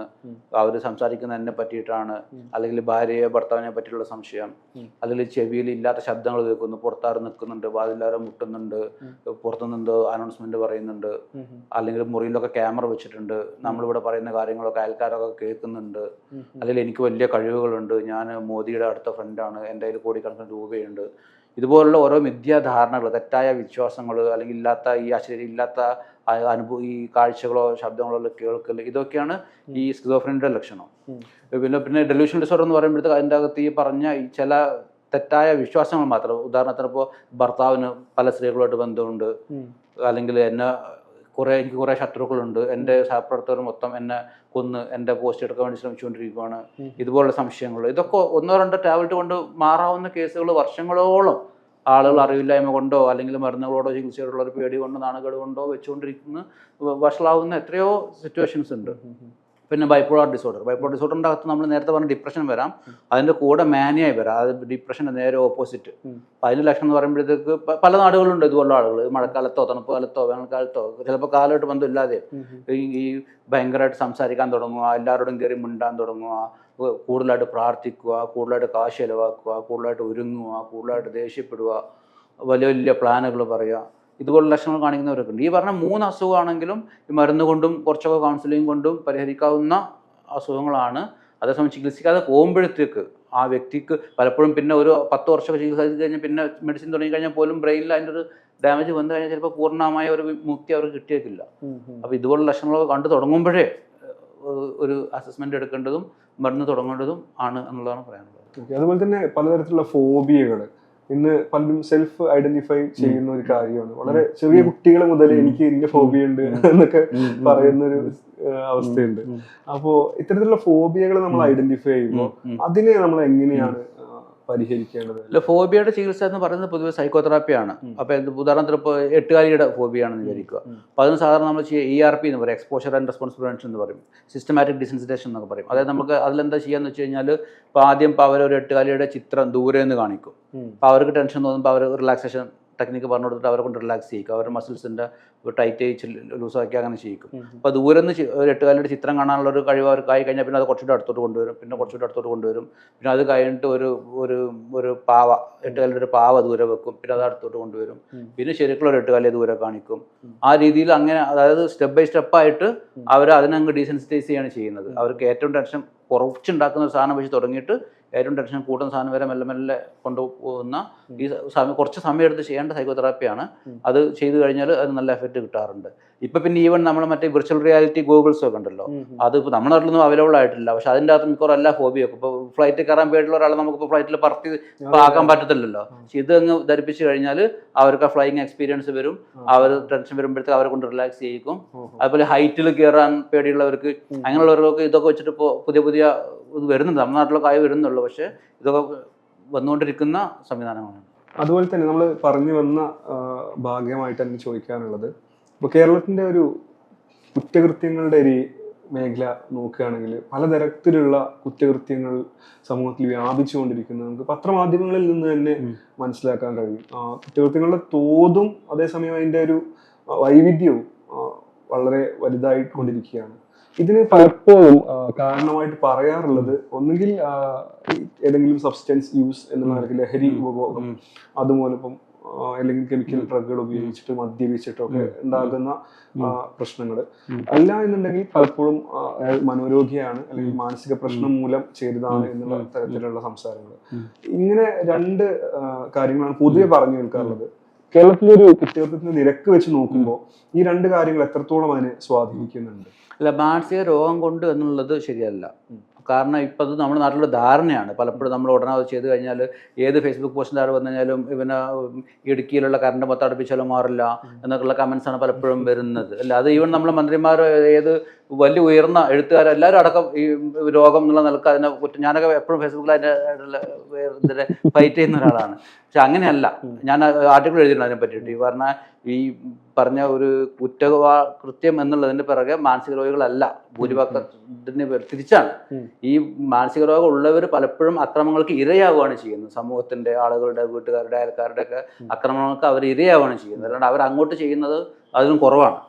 Speaker 1: അവർ സംസാരിക്കുന്ന എന്നെ പറ്റിയിട്ടാണ്, അല്ലെങ്കിൽ ഭാര്യയെ ഭർത്താവിനെ പറ്റിയുള്ള സംശയം, അല്ലെങ്കിൽ ചെവിയിൽ ഇല്ലാത്ത ശബ്ദങ്ങൾ കേൾക്കുന്നു, പുറത്താറ് നിൽക്കുന്നുണ്ട്, വാതിലാരം മുട്ടുന്നുണ്ട്, പുറത്തുനിന്ന് അനൗൺസ്മെന്റ് പറയുന്നുണ്ട്, അല്ലെങ്കിൽ മുറിയിലൊക്കെ ക്യാമറ വെച്ചിട്ടുണ്ട്, നമ്മളിവിടെ പറയുന്ന കാര്യങ്ങളൊക്കെ അയൽക്കാരൊക്കെ കേൾക്കുന്നുണ്ട്, അല്ലെങ്കിൽ എനിക്ക് വലിയ കഴിവുകളുണ്ട്, ഞാൻ മോദിയുടെ അടുത്ത ഫ്രണ്ടാണ്, എൻ്റെ കയ്യിൽ കോടിക്കണക്കിന് രൂപയുണ്ട്. ഇതുപോലുള്ള ഓരോ മിഥ്യാധാരണകൾ, തെറ്റായ വിശ്വാസങ്ങൾ, അല്ലെങ്കിൽ ഇല്ലാത്ത ഈ കാഴ്ചകളോ ശബ്ദങ്ങളോ കേൾക്കൽ, ഇതൊക്കെയാണ് ഈ സ്കിസോഫ്രീനിയുടെ ലക്ഷണം. പിന്നെ ഡെലൂഷണൽ ഡിസോർഡർ എന്ന് പറയുമ്പോഴത്തേക്ക് അതിൻ്റെ അകത്ത് ഈ പറഞ്ഞ ഈ ചില തെറ്റായ വിശ്വാസങ്ങൾ മാത്രം. ഉദാഹരണത്തിന് ഇപ്പോൾ ഭർത്താവിന് പല സ്ത്രീകളുമായിട്ട് ബന്ധമുണ്ട്, അല്ലെങ്കിൽ എനിക്ക് കുറേ ശത്രുക്കളുണ്ട്, എൻ്റെ സഹപ്രവർത്തകർ മൊത്തം എന്നെ കൊന്ന് എൻ്റെ പോസ്റ്റ് എടുക്കാൻ വേണ്ടി ശ്രമിച്ചുകൊണ്ടിരിക്കുകയാണ്, ഇതുപോലുള്ള സംശയങ്ങൾ. ഇതൊക്കെ ഒന്നോ രണ്ടോ ടാബ്ലറ്റ് കൊണ്ട് മാറാവുന്ന കേസുകൾ വർഷങ്ങളോളം ആളുകൾ അറിവില്ലായ്മ കൊണ്ടോ അല്ലെങ്കിൽ മരുന്നുകളോടോ ചികിത്സയോടുള്ള ഒരു പേടി കൊണ്ടോ നാണക്കേട് കൊണ്ടോ വെച്ചുകൊണ്ടിരിക്കുന്ന വഷളാവുന്ന എത്രയോ സിറ്റുവേഷൻസ് ഉണ്ട്. പിന്നെ ബൈപ്പോളാർ ഡിസോർഡറിൻ്റെ അകത്ത് നമ്മൾ നേരത്തെ പറഞ്ഞ ഡിപ്രഷൻ വരാം, അതിൻ്റെ കൂടെ മാനിയായി വരാം. അത് ഡിപ്രഷൻ്റെ നേരെ ഓപ്പോസിറ്റ്. അപ്പോൾ അതിൻ്റെ ലക്ഷണം എന്ന് പറയുമ്പോഴത്തേക്ക് പല നാടുകളുണ്ട് ഇതുപോലുള്ള ആളുകൾ. മഴക്കാലത്തോ തണുപ്പ് കാലത്തോ വേനൽക്കാലത്തോ ചിലപ്പോൾ കാലമായിട്ട് ബന്ധമില്ലാതെ ഈ ഭയങ്കരമായിട്ട് സംസാരിക്കാൻ തുടങ്ങുക, എല്ലാവരോടും കയറി മിണ്ടാൻ തുടങ്ങുക, കൂടുതലായിട്ട് പ്രാർത്ഥിക്കുക, കൂടുതലായിട്ട് കാശ് ചിലവാക്കുക, കൂടുതലായിട്ട് ഒരുങ്ങുക, കൂടുതലായിട്ട് ദേഷ്യപ്പെടുക, വലിയ വലിയ പ്ലാനുകൾ പറയുക, ഇതുപോലുള്ള ലക്ഷണങ്ങൾ കാണിക്കുന്നവരൊക്കെ ഉണ്ട്. ഈ പറഞ്ഞ 3 അസുഖമാണെങ്കിലും ഈ മരുന്ന് കൊണ്ടും കുറച്ചൊക്കെ കൗൺസിലിംഗ് കൊണ്ടും പരിഹരിക്കാവുന്ന അസുഖങ്ങളാണ്. അതേസമയം ചികിത്സിക്കാതെ പോകുമ്പോഴത്തേക്ക് ആ വ്യക്തിക്ക് പലപ്പോഴും പിന്നെ ഒരു 10 വർഷമൊക്കെ ചികിത്സിച്ച് കഴിഞ്ഞാൽ പിന്നെ മെഡിസിൻ തുടങ്ങിക്കഴിഞ്ഞാൽ പോലും ബ്രെയിനിൽ അതിൻ്റെ ഒരു ഡാമേജ് വന്നു കഴിഞ്ഞാൽ ചിലപ്പോൾ പൂർണ്ണമായ ഒരു മുക്തി അവർക്ക് കിട്ടിയേക്കില്ല. അപ്പോൾ ഇതുപോലുള്ള ലക്ഷണങ്ങളൊക്കെ കണ്ടു തുടങ്ങുമ്പോഴേ ഒരു അസസ്മെൻ്റ് എടുക്കേണ്ടതും മരുന്ന് തുടങ്ങേണ്ടതും ആണ് എന്നുള്ളതാണ് പറയാനുള്ളത്.
Speaker 2: അതുപോലെ തന്നെ പലതരത്തിലുള്ള ഫോബിയകൾ ഇന്ന് പലരും സെൽഫ് ഐഡന്റിഫൈ ചെയ്യുന്ന ഒരു കാര്യമാണ്. വളരെ ചെറിയ കുട്ടികൾ മുതൽ എനിക്ക് ഇന്ന ഫോബിയ ഉണ്ട് എന്നൊക്കെ പറയുന്ന ഒരു അവസ്ഥയുണ്ട്. അപ്പോ ഇത്തരത്തിലുള്ള ഫോബിയകൾ നമ്മൾ ഐഡന്റിഫൈ ചെയ്യുമ്പോൾ അതിനെ നമ്മൾ എങ്ങനെയാണ് പരിഹരിക്കേണ്ടത്?
Speaker 1: അല്ല, ഫോബിയയുടെ ചികിത്സ എന്ന് പറയുന്നത് പൊതുവെ സൈക്കോതെറാപ്പിയാണ്. അപ്പോൾ ഉദാഹരണത്തിന് ഇപ്പോൾ എട്ടുകാലിയുടെ ഫോബിയാണെന്ന് വിചാരിക്കുക. അപ്പോൾ അതിന് സാധാരണ നമ്മൾ ERP എന്ന് പറയും, എക്സ്പോഷർ ആൻഡ് റെസ്പോൺസ് പ്രിവെൻഷൻ എന്ന് പറയും, സിസ്റ്റമാറ്റിക് ഡിസെൻസിറ്റേഷൻ എന്നൊക്കെ പറയും. അതായത് നമുക്ക് അതിലെന്താ ചെയ്യാന്ന് വെച്ച് കഴിഞ്ഞാൽ ഇപ്പോൾ ആദ്യം ഇപ്പോൾ അവരൊരു എട്ടുകാലിയുടെ ചിത്രം ദൂരെ നിന്ന് കാണിക്കും. അപ്പോൾ അവർക്ക് ടെൻഷൻ തോന്നുമ്പോൾ അവർ റിലാക്സേഷൻ ടെക്നിക്ക് പറഞ്ഞു കൊടുത്തിട്ട് അവരെ കൊണ്ട് റിലാക്സ് ചെയ്യിക്കും, അവരുടെ മസിൽസിൻ്റെ ടൈറ്റ് ചെയ്യിച്ച് ലൂസാക്കി അങ്ങനെ ചെയ്യിക്കും. അപ്പോൾ ദൂരെ നിന്ന് ഒരു എട്ടുകാലിയുടെ ചിത്രം കാണാനുള്ള ഒരു കഴിവ് അവർക്ക് ആയി കഴിഞ്ഞാൽ പിന്നെ അത് കുറച്ചുകൂടെ അടുത്തോട്ട് കൊണ്ടുവരും, പിന്നെ കുറച്ചുകൂടെ അടുത്തോട്ട് കൊണ്ടുവരും, പിന്നെ അത് കഴിഞ്ഞിട്ട് ഒരു പാവ എട്ടുകാലിയുടെ ഒരു പാവ ദൂരെ വെക്കും, പിന്നെ അത് അടുത്തോട്ട് കൊണ്ടുവരും, പിന്നെ ശരിക്കുള്ള ഒരു എട്ടുകാലിയെ ദൂരെ കാണിക്കും. ആ രീതിയിൽ അങ്ങനെ, അതായത് സ്റ്റെപ്പ് ബൈ സ്റ്റെപ്പായിട്ട് അവർ അതിനങ്ങ് ഡീസെൻസിറ്റൈസ് ചെയ്യാണ് ചെയ്യുന്നത്. അവർക്ക് ഏറ്റവും ടെൻഷൻ കുറച്ചുണ്ടാക്കുന്ന ഒരു സാധനം വെച്ച് തുടങ്ങിയിട്ട് ഏറ്റവും ടെൻഷൻ കൂട്ടുന്ന സാധനം വരെ മെല്ലെ മെല്ലെ കൊണ്ടുപോകുന്ന ഈ കുറച്ച് സമയം എടുത്ത് ചെയ്യേണ്ട സൈക്കോതെറാപ്പിയാണ്. അത് ചെയ്തു കഴിഞ്ഞാൽ അത് നല്ല എഫക്റ്റ് കിട്ടാറുണ്ട്. ഇപ്പം പിന്നെ ഈവൻ നമ്മൾ മറ്റേ വിർച്വൽ റിയാലിറ്റി ഗോഗിൾസ് ഒക്കെ ഉണ്ടല്ലോ, അത് ഇപ്പോൾ നമ്മുടെ നാട്ടിലൊന്നും അവൈലബിൾ ആയിട്ടില്ല. പക്ഷെ അതിൻ്റെ അകത്ത് മിക്കവാറും എല്ലാ ഫോബിയൊക്കെ ഇപ്പോൾ ഫ്ലൈറ്റിൽ കയറാൻ പേടിയുള്ള ഒരാളെ നമുക്കിപ്പോൾ ഫ്ലൈറ്റിൽ പറത്തി ആക്കാൻ പറ്റത്തില്ലല്ലോ. പക്ഷെ ഇത് അങ്ങ് ധരിപ്പിച്ച് കഴിഞ്ഞാൽ അവർക്ക് ആ ഫ്ലൈയിങ് എക്സ്പീരിയൻസ് വരും, അവർ ടെൻഷൻ വരുമ്പോഴത്തേക്ക് അവരെ കൊണ്ട് റിലാക്സ് ചെയ്യിക്കും. അതുപോലെ ഹൈറ്റിൽ കയറാൻ പേടിയുള്ളവർക്ക് അങ്ങനെയുള്ളവർക്കൊക്കെ ഇതൊക്കെ വെച്ചിട്ട് ഇപ്പോൾ പുതിയ ഇത് വരുന്നുണ്ട്, നമ്മുടെ നാട്ടിലൊക്കെ ആയി വരുന്നുള്ളൂ. പക്ഷേ ഇതൊക്കെ വന്നുകൊണ്ടിരിക്കുന്ന സംവിധാനമാണ്. അതുപോലെ
Speaker 2: തന്നെ നമ്മൾ പറഞ്ഞു വന്ന ഭാഗമായിട്ട് എനിക്ക് ചോദിക്കാനുള്ളത്, ഇപ്പോൾ കേരളത്തിൻ്റെ ഒരു കുറ്റകൃത്യങ്ങളുടെ ഒരു മേഖല നോക്കുകയാണെങ്കിൽ പലതരത്തിലുള്ള കുറ്റകൃത്യങ്ങൾ സമൂഹത്തിൽ വ്യാപിച്ചുകൊണ്ടിരിക്കുന്നത് നമുക്ക് പത്രമാധ്യമങ്ങളിൽ നിന്ന് തന്നെ മനസ്സിലാക്കാൻ കഴിയും. കുറ്റകൃത്യങ്ങളുടെ തോതും അതേസമയം അതിൻ്റെ ഒരു വൈവിധ്യവും വളരെ വലുതായിക്കൊണ്ടിരിക്കുകയാണ്. ഇതിന് പലപ്പോഴും കാരണമായിട്ട് പറയാറുള്ളത് ഒന്നുകിൽ ഏതെങ്കിലും സബ്സ്റ്റൻസ് യൂസ് എന്നുള്ള ലഹരി ഉപഭോഗം, അതുപോലെ ഇപ്പം അല്ലെങ്കിൽ കെമിക്കൽ ഡ്രഗുകൾ ഉപയോഗിച്ചിട്ട് മദ്യപിച്ചിട്ടൊക്കെ ഉണ്ടാകുന്ന പ്രശ്നങ്ങൾ, അല്ല എന്നുണ്ടെങ്കിൽ പലപ്പോഴും മനോരോഗിയാണ് അല്ലെങ്കിൽ മാനസിക പ്രശ്നം മൂലം ചെയ്തതാണ് എന്നുള്ള തരത്തിലുള്ള സംസാരങ്ങൾ. ഇങ്ങനെ 2 കാര്യങ്ങളാണ് പൊതുവെ പറഞ്ഞു കേൾക്കാറുള്ളത്. കേരളത്തിലൊരു കുറ്റകൃത്യത്തിന്റെ നിരക്ക് വെച്ച് നോക്കുമ്പോൾ ഈ 2 കാര്യങ്ങൾ എത്രത്തോളം അതിനെ സ്വാധീനിക്കുന്നുണ്ട്?
Speaker 1: അല്ല, മാനസിക രോഗം കൊണ്ട് എന്നുള്ളത് ശരിയല്ല. കാരണം ഇപ്പം അത് നമ്മുടെ നാട്ടിലുള്ള ധാരണയാണ്. പലപ്പോഴും നമ്മൾ ഉടനെ അത് ചെയ്ത് കഴിഞ്ഞാൽ ഏത് ഫേസ്ബുക്ക് പോസ്റ്റിൻ്റെ ആര് വന്നു കഴിഞ്ഞാലും ഇവന് ഇടുക്കിയിലുള്ള കറണ്ട് മൊത്തം അടുപ്പിച്ചാലും മാറില്ല എന്നൊക്കെയുള്ള കമൻസാണ് പലപ്പോഴും വരുന്നത്. അല്ല, അത് ഈവൻ നമ്മളെ മന്ത്രിമാരോ ഏത് വലിയ ഉയർന്ന എഴുത്തുകാരെല്ലാവരും അടക്കം ഈ രോഗം എന്നുള്ള നിലക്ക് അതിനെ ഞാനൊക്കെ എപ്പോഴും ഫേസ്ബുക്കിൽ അതിൻ്റെ ഫൈറ്റ് ചെയ്യുന്ന ഒരാളാണ്. പക്ഷെ അങ്ങനെയല്ല. ഞാൻ ആർട്ടിക്കിൾ എഴുതിയിട്ടുണ്ട് അതിനെ പറ്റിയിട്ട്. ഈ പറഞ്ഞ ഒരു കുറ്റകൃത്യം എന്നുള്ളതിൻ്റെ പിറകെ മാനസിക രോഗികളല്ല ഭൂരിഭാഗത്തിന് തിരിച്ചാണ്. ഈ മാനസിക രോഗം ഉള്ളവർ പലപ്പോഴും അക്രമങ്ങൾക്ക് ഇരയാവുകയാണ് ചെയ്യുന്നത്. സമൂഹത്തിൻ്റെ ആളുകളുടെ, വീട്ടുകാരുടെ, അയൽക്കാരുടെ ഒക്കെ അക്രമങ്ങൾക്ക് അവർ ഇരയാവുകയാണ് ചെയ്യുന്നത്. അല്ലാണ്ട് അവർ അങ്ങോട്ട് ചെയ്യുന്നത് അതിനും കുറവാണ്.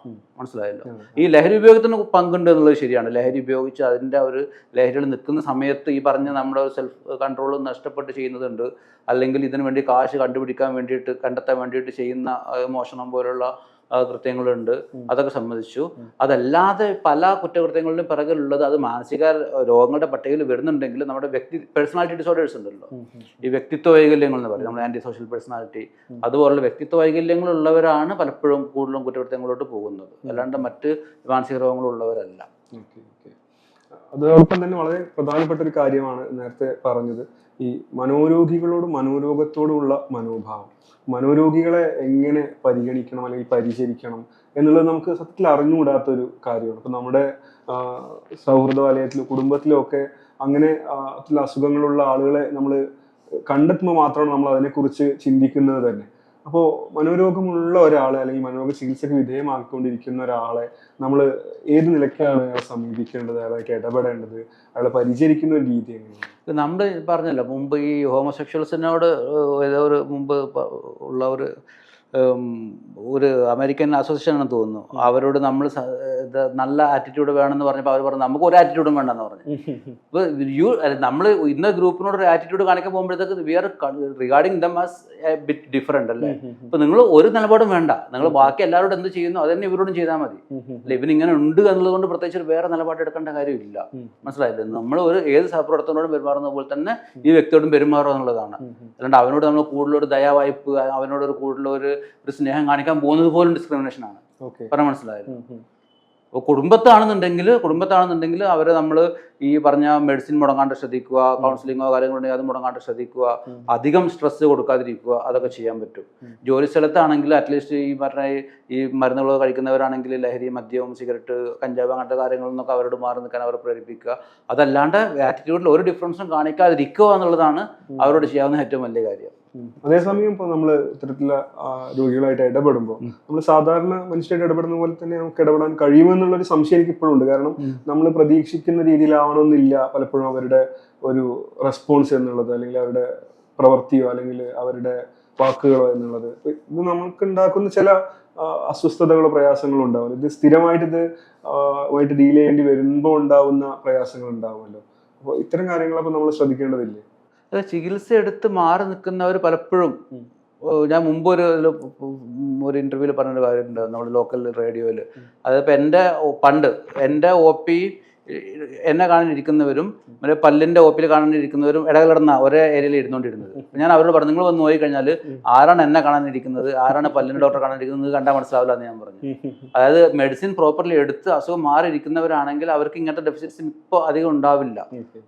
Speaker 1: മനസ്സിലായല്ലോ. ഈ ലഹരി ഉപയോഗത്തിന് പങ്കുണ്ട് എന്നുള്ളത് ശരിയാണ്. ലഹരി ഉപയോഗിച്ച് അതിൻ്റെ ഒരു ലഹരിയിൽ നിൽക്കുന്ന സമയത്ത് ഈ പറഞ്ഞ നമ്മുടെ സെൽഫ് കൺട്രോൾ നഷ്ടപ്പെട്ട് ചെയ്യുന്നതുണ്ട്. അല്ലെങ്കിൽ ഇതിനു വേണ്ടി കാശ് കണ്ടെത്താൻ വേണ്ടിയിട്ട് ചെയ്യുന്ന മോഷണം പോലുള്ള കൃത്യങ്ങളുണ്ട്. അതൊക്കെ സംബന്ധിച്ചു. അതല്ലാതെ പല കുറ്റകൃത്യങ്ങളിലും പിറകിലുള്ളത് അത് മാനസിക രോഗങ്ങളുടെ പട്ടികയിൽ വരുന്നുണ്ടെങ്കിൽ നമ്മുടെ പേഴ്സണാലിറ്റി ഡിസോർഡേഴ്സ് ഉണ്ടല്ലോ, ഈ വ്യക്തിത്വ വൈകല്യങ്ങൾ എന്ന് പറയും, നമ്മൾ ആൻറ്റി സോഷ്യൽ പേഴ്സണാലിറ്റി, അതുപോലുള്ള വ്യക്തിത്വ വൈകല്യങ്ങളുള്ളവരാണ് പലപ്പോഴും കൂടുതലും കുറ്റകൃത്യങ്ങളിലോട്ട് പോകുന്നത്. അല്ലാണ്ട് മറ്റ് മാനസിക രോഗങ്ങളുള്ളവരല്ല.
Speaker 2: അതോടൊപ്പം തന്നെ വളരെ പ്രധാനപ്പെട്ട ഒരു കാര്യമാണ് നേരത്തെ പറഞ്ഞത്, ഈ മനോരോഗികളോടും മനോരോഗത്തോടുമുള്ള മനോഭാവം. മനോരോഗികളെ എങ്ങനെ പരിഗണിക്കണം അല്ലെങ്കിൽ പരിചരിക്കണം എന്നുള്ളത് നമുക്ക് സത്യത്തിൽ അറിഞ്ഞുകൂടാത്തൊരു കാര്യമാണ്. ഇപ്പം നമ്മുടെ സൗഹൃദ വലയത്തിലും കുടുംബത്തിലും ഒക്കെ അങ്ങനെ അസുഖങ്ങളുള്ള ആളുകളെ നമ്മൾ കണ്ടെത്തുമ്പോൾ മാത്രമാണ് നമ്മൾ അതിനെക്കുറിച്ച് ചിന്തിക്കുന്നത് തന്നെ. അപ്പോൾ മനോരോഗമുള്ള ഒരാളെ അല്ലെങ്കിൽ മനോരോഗ ചികിത്സയ്ക്ക് വിധേയമാക്കിക്കൊണ്ടിരിക്കുന്ന ഒരാളെ നമ്മൾ ഏത് നിലയ്ക്കാണ് അയാളെ സമീപിക്കേണ്ടത്, അയാളായിട്ട് ഇടപെടേണ്ടത്, അയാളെ പരിചരിക്കുന്ന ഒരു രീതി എങ്ങനെയാണ്?
Speaker 1: നമ്മൾ പറഞ്ഞല്ലോ മുമ്പ് ഈ ഹോമോസെക്ഷൽസിനോട് ഏതോ ഒരു മുമ്പ് ഉള്ള ഒരു അമേരിക്കൻ അസോസിയേഷൻ ആണെന്ന് തോന്നുന്നു, അവരോട് നമ്മൾ നല്ല ആറ്റിറ്റ്യൂഡ് വേണമെന്ന് പറഞ്ഞപ്പോൾ അവർ പറഞ്ഞു നമുക്ക് ഒരു ആറ്റിറ്റ്യൂഡും വേണ്ടെന്ന് പറഞ്ഞു. ഇപ്പോൾ നമ്മൾ ഇന്ന ഗ്രൂപ്പിനോട് ഒരു ആറ്റിറ്റ്യൂഡ് കാണിക്കാൻ പോകുമ്പോഴത്തേക്ക് we are regarding them as a bit different അല്ലേ. ഇപ്പൊ നിങ്ങൾ ഒരു നിലപാടും വേണ്ട, നിങ്ങൾ ബാക്കി എല്ലാവരോടും എന്ത് ചെയ്യുന്നു അത് തന്നെ ഇവരോടും ചെയ്താൽ മതി. അല്ല ഇവനിങ്ങനെ ഉണ്ട് എന്നുള്ളതുകൊണ്ട് പ്രത്യേകിച്ച് ഒരു വേറെ നിലപാട് എടുക്കേണ്ട കാര്യമില്ല. മനസ്സിലായില്ലേ? നമ്മൾ ഏത് സഹപ്രവർത്തനോടും പെരുമാറുന്ന പോലെ തന്നെ ഈ വ്യക്തിയോടും പെരുമാറുക എന്നുള്ളതാണ്. അല്ലാണ്ട് അവനോട് നമ്മൾ കൂടുതലൊരു ദയാവായ്പ്, അവനോട് കൂടുതലൊരു സ്നേഹം കാണിക്കാൻ പോകുന്നത് പോലും ഡിസ്ക്രിമിനേഷൻ ആണ്. പറഞ്ഞാൽ മനസ്സിലായല്ലോ? അപ്പോൾ കുടുംബത്താണെന്നുണ്ടെങ്കിൽ അവരെ നമ്മൾ ഈ പറഞ്ഞ മെഡിസിൻ മുടങ്ങാണ്ട് ശ്രദ്ധിക്കുക, കൗൺസിലിങ്ങോ കാര്യങ്ങളുണ്ടെങ്കിൽ അത് മുടങ്ങാണ്ട് ശ്രദ്ധിക്കുക, അധികം സ്ട്രെസ് കൊടുക്കാതിരിക്കുക, അതൊക്കെ ചെയ്യാൻ പറ്റും. ജോലി സ്ഥലത്താണെങ്കിൽ അറ്റ്ലീസ്റ്റ് ഈ പറഞ്ഞ ഈ മരുന്നുകൾ കഴിക്കുന്നവരാണെങ്കിൽ ലഹരി, മദ്യവും, സിഗരറ്റ്, കഞ്ചാവ് അങ്ങനത്തെ കാര്യങ്ങളിൽ നിന്നൊക്കെ അവരോട് മാറി നിൽക്കാൻ അവരെ പ്രേരിപ്പിക്കുക. അതല്ലാണ്ട് ആറ്റിറ്റ്യൂഡിൽ ഒരു ഡിഫറൻസും കാണിക്കാതിരിക്കുക എന്നുള്ളതാണ് അവരോട് ചെയ്യാവുന്ന ഏറ്റവും വലിയ കാര്യം.
Speaker 2: അതേസമയം ഇപ്പോൾ നമ്മൾ ഇത്തരത്തിലുള്ള രോഗികളായിട്ട് ഇടപെടുമ്പോൾ നമ്മൾ സാധാരണ മനുഷ്യരായിട്ട് ഇടപെടുന്ന പോലെ തന്നെ നമുക്ക് ഇടപെടാൻ കഴിയുമെന്നുള്ളൊരു സംശയം എനിക്ക് ഇപ്പോഴും ഉണ്ട്. കാരണം നമ്മൾ പ്രതീക്ഷിക്കുന്ന രീതിയിലാവണമെന്നില്ല പലപ്പോഴും അവരുടെ ഒരു റെസ്പോൺസ് എന്നുള്ളത്, അല്ലെങ്കിൽ അവരുടെ പ്രവൃത്തിയോ അല്ലെങ്കിൽ അവരുടെ വാക്കുകളോ എന്നുള്ളത്. ഇത് നമുക്ക് ഉണ്ടാക്കുന്ന ചില അസ്വസ്ഥതകളോ പ്രയാസങ്ങളോ ഉണ്ടാവും. ഇത് സ്ഥിരമായിട്ട് ഡീൽ ചെയ്യേണ്ടി വരുമ്പോൾ ഉണ്ടാവുന്ന പ്രയാസങ്ങൾ ഉണ്ടാവുമല്ലോ. അപ്പോൾ ഇത്തരം കാര്യങ്ങളൊക്കെ നമ്മൾ ശ്രദ്ധിക്കേണ്ടതില്ലേ?
Speaker 1: അത് ചികിത്സ എടുത്ത് മാറി നിൽക്കുന്നവർ പലപ്പോഴും, ഞാൻ മുമ്പ് ഒരു ഇന്റർവ്യൂവിൽ പറഞ്ഞൊരു കാര്യമുണ്ട് നമ്മുടെ ലോക്കൽ റേഡിയോയിൽ. അതിപ്പോൾ എൻ്റെ OP എന്നെ കാണാനിരിക്കുന്നവരും മറ്റേ പല്ലിൻ്റെ OP കാണാനിരിക്കുന്നവരും ഇടകലർന്ന ഒരേ ഏരിയയിൽ ഇരുന്നുകൊണ്ടിരുന്നത്. ഞാൻ അവരോട് പറഞ്ഞു, നിങ്ങൾ വന്ന് നോക്കി കഴിഞ്ഞാൽ ആരാണ് എന്നെ കാണാനിരിക്കുന്നത്, ആരാണ് പല്ലിൻ്റെ ഡോക്ടറെ കാണാനിരിക്കുന്നത് കണ്ടാൽ മനസ്സിലാവില്ല എന്ന് ഞാൻ പറഞ്ഞു. അതായത് മെഡിസിൻ പ്രോപ്പർലി എടുത്ത് അസുഖം മാറിയിരിക്കുന്നവരാണെങ്കിൽ അവർക്ക് ഇങ്ങനത്തെ ഡെഫിസിറ്റ്സ് ഇപ്പോൾ അധികം ഉണ്ടാവില്ല.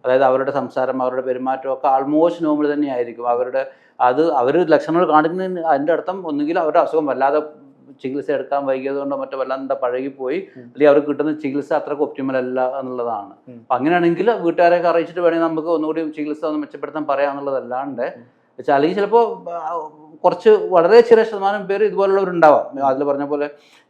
Speaker 1: അതായത് അവരുടെ സംസാരം, അവരുടെ പെരുമാറ്റം ഒക്കെ ആൾമോസ്റ്റ് നോർമൽ തന്നെയായിരിക്കും. അവർ ലക്ഷണങ്ങൾ കാണിക്കുന്നതിന് അതിൻ്റെ അർത്ഥം ഒന്നുകിൽ അവരുടെ അസുഖം വല്ലാതെ ചികിത്സ എടുക്കാൻ വൈകിയത് കൊണ്ടോ മറ്റോ വല്ലാണ്ട് പഴകിപ്പോയി, അല്ലെങ്കിൽ അവർക്ക് കിട്ടുന്ന ചികിത്സ അത്രയ്ക്ക് ഒപ്റ്റിമൽ അല്ല എന്നുള്ളതാണ്. അപ്പം അങ്ങനെയാണെങ്കിൽ വീട്ടുകാരെയൊക്കെ അറിയിച്ചിട്ട് വേണമെങ്കിൽ നമുക്ക് ഒന്നുകൂടി ചികിത്സ ഒന്ന് മെച്ചപ്പെടുത്താൻ പറയാമെന്നുള്ളതല്ലാണ്ട് വെച്ചാൽ, അല്ലെങ്കിൽ ചിലപ്പോൾ കുറച്ച് വളരെ ചെറിയ ശതമാനം പേര് ഇതുപോലുള്ളവരുണ്ടാവാം. അതിൽ പറഞ്ഞ പോലെ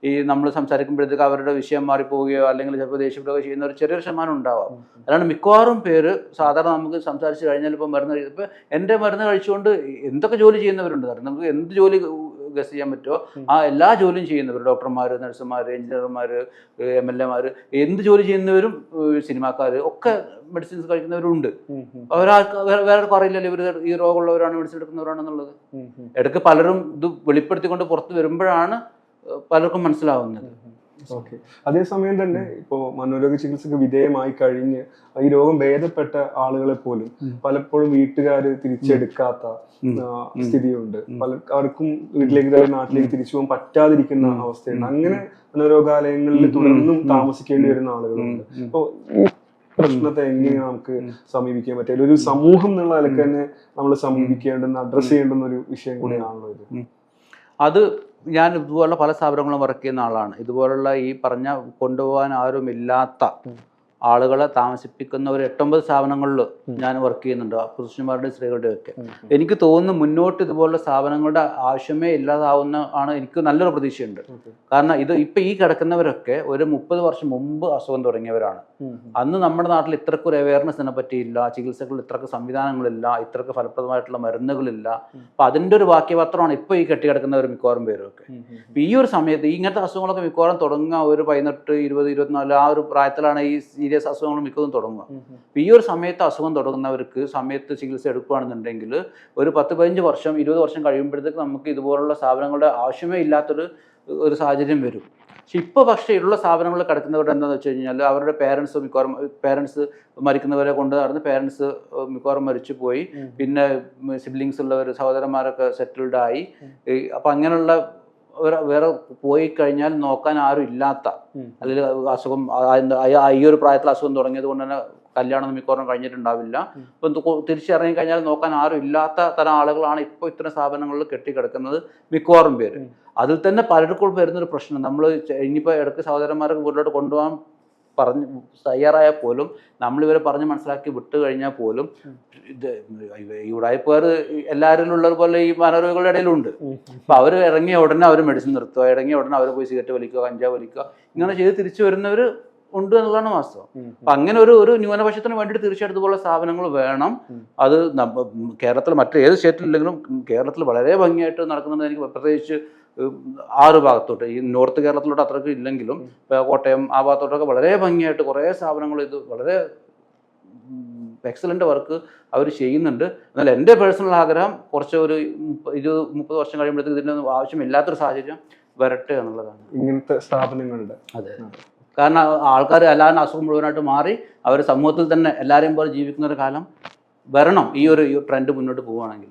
Speaker 1: ഈ നമ്മൾ സംസാരിക്കുമ്പോഴത്തേക്ക് അവരുടെ വിഷയം മാറിപ്പോവുകയോ അല്ലെങ്കിൽ ചിലപ്പോൾ ദേഷ്യപ്പെടുകയോ ചെയ്യുന്ന ഒരു ചെറിയൊരു ശതമാനം ഉണ്ടാവാം. അല്ലാണ്ട് മിക്കവാറും പേര് സാധാരണ നമുക്ക് സംസാരിച്ച് കഴിഞ്ഞാൽ ഇപ്പോൾ എൻ്റെ മരുന്ന് കഴിച്ചുകൊണ്ട് എന്തൊക്കെ ജോലി ചെയ്യുന്നവരുണ്ട്. നമുക്ക് എന്ത് ജോലി ഗസ് ചെയ്യാൻ പറ്റുമോ ആ എല്ലാ ജോലിയും ചെയ്യുന്നവർ, ഡോക്ടർമാർ, നഴ്സുമാർ, എഞ്ചിനീയർമാർ, MLA മാർ, എന്ത് ജോലി ചെയ്യുന്നവരും, സിനിമാക്കാർ ഒക്കെ മെഡിസിൻസ് കഴിക്കുന്നവരുണ്ട്. വേറെ പറയില്ലല്ലോ ഇവർ ഈ രോഗമുള്ളവരാണ് മെഡിസിൻ എടുക്കുന്നവരാണെന്നുള്ളത്. ഇടയ്ക്ക് പലരും ഇത് വെളിപ്പെടുത്തിക്കൊണ്ട് പുറത്ത് വരുമ്പോഴാണ് പലർക്കും മനസ്സിലാവുന്നത്.
Speaker 2: ഓക്കെ. അതേസമയം തന്നെ ഇപ്പോൾ മനോരോഗ ചികിത്സക്ക് വിധേയമായി കഴിഞ്ഞ് ഈ രോഗം ഭേദപ്പെട്ട ആളുകളെ പോലും പലപ്പോഴും വീട്ടുകാർ തിരിച്ചെടുക്കാത്ത സ്ഥിതിയുണ്ട്. അവർക്കും വീട്ടിലേക്ക് തന്നെ നാട്ടിലേക്ക് തിരിച്ചു പോകാൻ പറ്റാതിരിക്കുന്ന അവസ്ഥയുണ്ട്. അങ്ങനെ മനോരോഗാലയങ്ങളിൽ തുടർന്നും താമസിക്കേണ്ടി വരുന്ന ആളുകളുണ്ട്. അപ്പോൾ പ്രശ്നത്തെ എങ്ങനെ നമുക്ക് സമീപിക്കാൻ പറ്റില്ല? ഒരു സമൂഹം എന്നുള്ള നിലക്ക് തന്നെ നമ്മൾ സമീപിക്കേണ്ടുന്ന, അഡ്രസ് ചെയ്യേണ്ടുന്ന ഒരു വിഷയം കൂടിയാണല്ലോ ഇത്.
Speaker 1: അത് ഞാൻ ഇതുപോലുള്ള പല സ്ഥാപനങ്ങളും വർക്ക് ചെയ്യുന്ന ആളാണ്. ഇതുപോലുള്ള ഈ പറഞ്ഞ കൊണ്ടുപോകാൻ ആരുമില്ലാത്ത ആളുകളെ താമസിപ്പിക്കുന്ന ഒരു 8-9 സ്ഥാപനങ്ങളിൽ ഞാൻ വർക്ക് ചെയ്യുന്നുണ്ട്, പുരുഷന്മാരുടെയും സ്ത്രീകളുടെയും ഒക്കെ. എനിക്ക് തോന്നുന്നു മുന്നോട്ട് ഇതുപോലുള്ള സ്ഥാപനങ്ങളുടെ ആവശ്യമേ ഇല്ലാതാവുന്ന ആണ് എനിക്ക് നല്ലൊരു പ്രതീക്ഷയുണ്ട്. കാരണം ഇപ്പം ഈ കിടക്കുന്നവരൊക്കെ ഒരു 30 വർഷം മുമ്പ് അസുഖം തുടങ്ങിയവരാണ്. അന്ന് നമ്മുടെ നാട്ടിൽ ഇത്രക്കൊരു അവയർനെസ്സിനെ പറ്റിയില്ല, ചികിത്സകളിൽ ഇത്രക്ക് സംവിധാനങ്ങളില്ല, ഇത്രക്ക് ഫലപ്രദമായിട്ടുള്ള മരുന്നുകളില്ല. അപ്പം അതിൻ്റെ ഒരു ബാക്കിപത്രമാണ് ഇപ്പോൾ ഈ കെട്ടിക്കിടക്കുന്നവർ മിക്കവാറും പേരൊക്കെ. അപ്പം ഈ ഒരു സമയത്ത് ഇങ്ങനത്തെ അസുഖങ്ങളൊക്കെ മിക്കവാറും തുടങ്ങുക ഒരു 18, 20, 24 ആ ഒരു പ്രായത്തിലാണ് ഈ സീരിയസ് അസുഖങ്ങൾ മിക്കതും തുടങ്ങുക. ഈ ഒരു സമയത്ത് അസുഖം തുടങ്ങുന്നവർക്ക് സമയത്ത് ചികിത്സ എടുക്കുകയാണെന്നുണ്ടെങ്കിൽ ഒരു 10-15 വർഷം 20 വർഷം കഴിയുമ്പോഴത്തേക്ക് നമുക്ക് ഇതുപോലുള്ള സ്ഥാപനങ്ങളുടെ ആവശ്യമേ ഇല്ലാത്തൊരു സാഹചര്യം വരും. പക്ഷേ ഉള്ള സ്ഥാപനങ്ങളിൽ കിടക്കുന്നവരുടെ എന്താണെന്ന് വെച്ച് കഴിഞ്ഞാൽ അവരുടെ പേരൻസ് മരിക്കുന്നവരെ കൊണ്ട് നടന്ന് പേരൻസ് മിക്കവാറും മരിച്ചു പോയി, പിന്നെ സിബ്ലിങ്സ് ഉള്ളവർ, സഹോദരന്മാരൊക്കെ സെറ്റിൽഡ് ആയി. അപ്പം അങ്ങനെയുള്ള വേറെ പോയി കഴിഞ്ഞാൽ നോക്കാൻ ആരും ഇല്ലാത്ത, അല്ലെങ്കിൽ അസുഖം ഈ ഒരു പ്രായത്തിൽ അസുഖം തുടങ്ങിയത് കൊണ്ട് തന്നെ കല്യാണം മിക്കവാറും കഴിഞ്ഞിട്ടുണ്ടാവില്ല. ഇപ്പം തിരിച്ചിറങ്ങി കഴിഞ്ഞാൽ നോക്കാൻ ആരും ഇല്ലാത്ത തരം ആളുകളാണ് ഇപ്പോൾ ഇത്തരം സ്ഥാപനങ്ങളിൽ കെട്ടിക്കിടക്കുന്നത് മിക്കവാറും പേര്. അതിൽ തന്നെ പലർക്കും വരുന്നൊരു പ്രശ്നം, നമ്മൾ ഇനിയിപ്പോൾ ഇടയ്ക്ക് സഹോദരന്മാർക്ക് വീട്ടിലോട്ട് കൊണ്ടുപോകാൻ പറഞ്ഞ് തയ്യാറായാൽ പോലും, നമ്മളിവരെ പറഞ്ഞ് മനസ്സിലാക്കി വിട്ട് കഴിഞ്ഞാൽ പോലും, ഇത് ഈ ഉടായ്പേർ എല്ലാവരിലും ഉള്ളതുപോലെ ഈ മനോരോഗികളുടെ ഇടയിലുണ്ട്. അപ്പം അവർ ഇറങ്ങിയ ഉടനെ അവർ മെഡിസിൻ നിർത്തുക, ഇറങ്ങിയ ഉടനെ അവർ പോയി സിഗരറ്റ് വലിക്കുക, കഞ്ചാവ് വലിക്കുക, ഇങ്ങനെ ചെയ്ത് തിരിച്ചു വരുന്നവർ ഉണ്ട് എന്നുള്ളതാണ് വാസ്തവം. അപ്പം അങ്ങനെ ഒരു ന്യൂനപക്ഷത്തിന് വേണ്ടിയിട്ട് തീർച്ചയായിട്ടും ഇതുപോലെ സ്ഥാപനങ്ങൾ വേണം. അത് കേരളത്തിൽ മറ്റു ഏത് സ്റ്റേറ്റിലില്ലെങ്കിലും കേരളത്തിൽ വളരെ ഭംഗിയായിട്ട് നടക്കുന്നുണ്ട്. എനിക്ക് പ്രത്യേകിച്ച് 6 ഭാഗത്തോട്ട്, ഈ നോർത്ത് കേരളത്തിലോട്ട് അത്രയ്ക്ക് ഇല്ലെങ്കിലും കോട്ടയം ആ ഭാഗത്തോട്ടൊക്കെ വളരെ ഭംഗിയായിട്ട് കുറേ സ്ഥാപനങ്ങൾ ഇത് വളരെ എക്സലൻ്റ് വർക്ക് അവർ ചെയ്യുന്നുണ്ട്. എന്നാൽ എൻ്റെ പേഴ്സണൽ ആഗ്രഹം കുറച്ച് ഒരു 20-30 വർഷം കഴിയുമ്പോഴത്തേക്ക് ഇതിനൊന്നും ആവശ്യമില്ലാത്തൊരു സാഹചര്യം വരട്ടെ എന്നുള്ളതാണ്
Speaker 2: ഇങ്ങനത്തെ സ്ഥാപനങ്ങളുടെ.
Speaker 1: അതെ, കാരണം ആൾക്കാർ എല്ലാവരും അസുഖം മുഴുവനായിട്ട് മാറി അവർ സമൂഹത്തിൽ തന്നെ എല്ലാവരെയും പോലെ ജീവിക്കുന്ന ഒരു കാലം വരണം ഈ ഒരു ട്രെൻഡ് മുന്നോട്ട് പോവുകയാണെങ്കിൽ.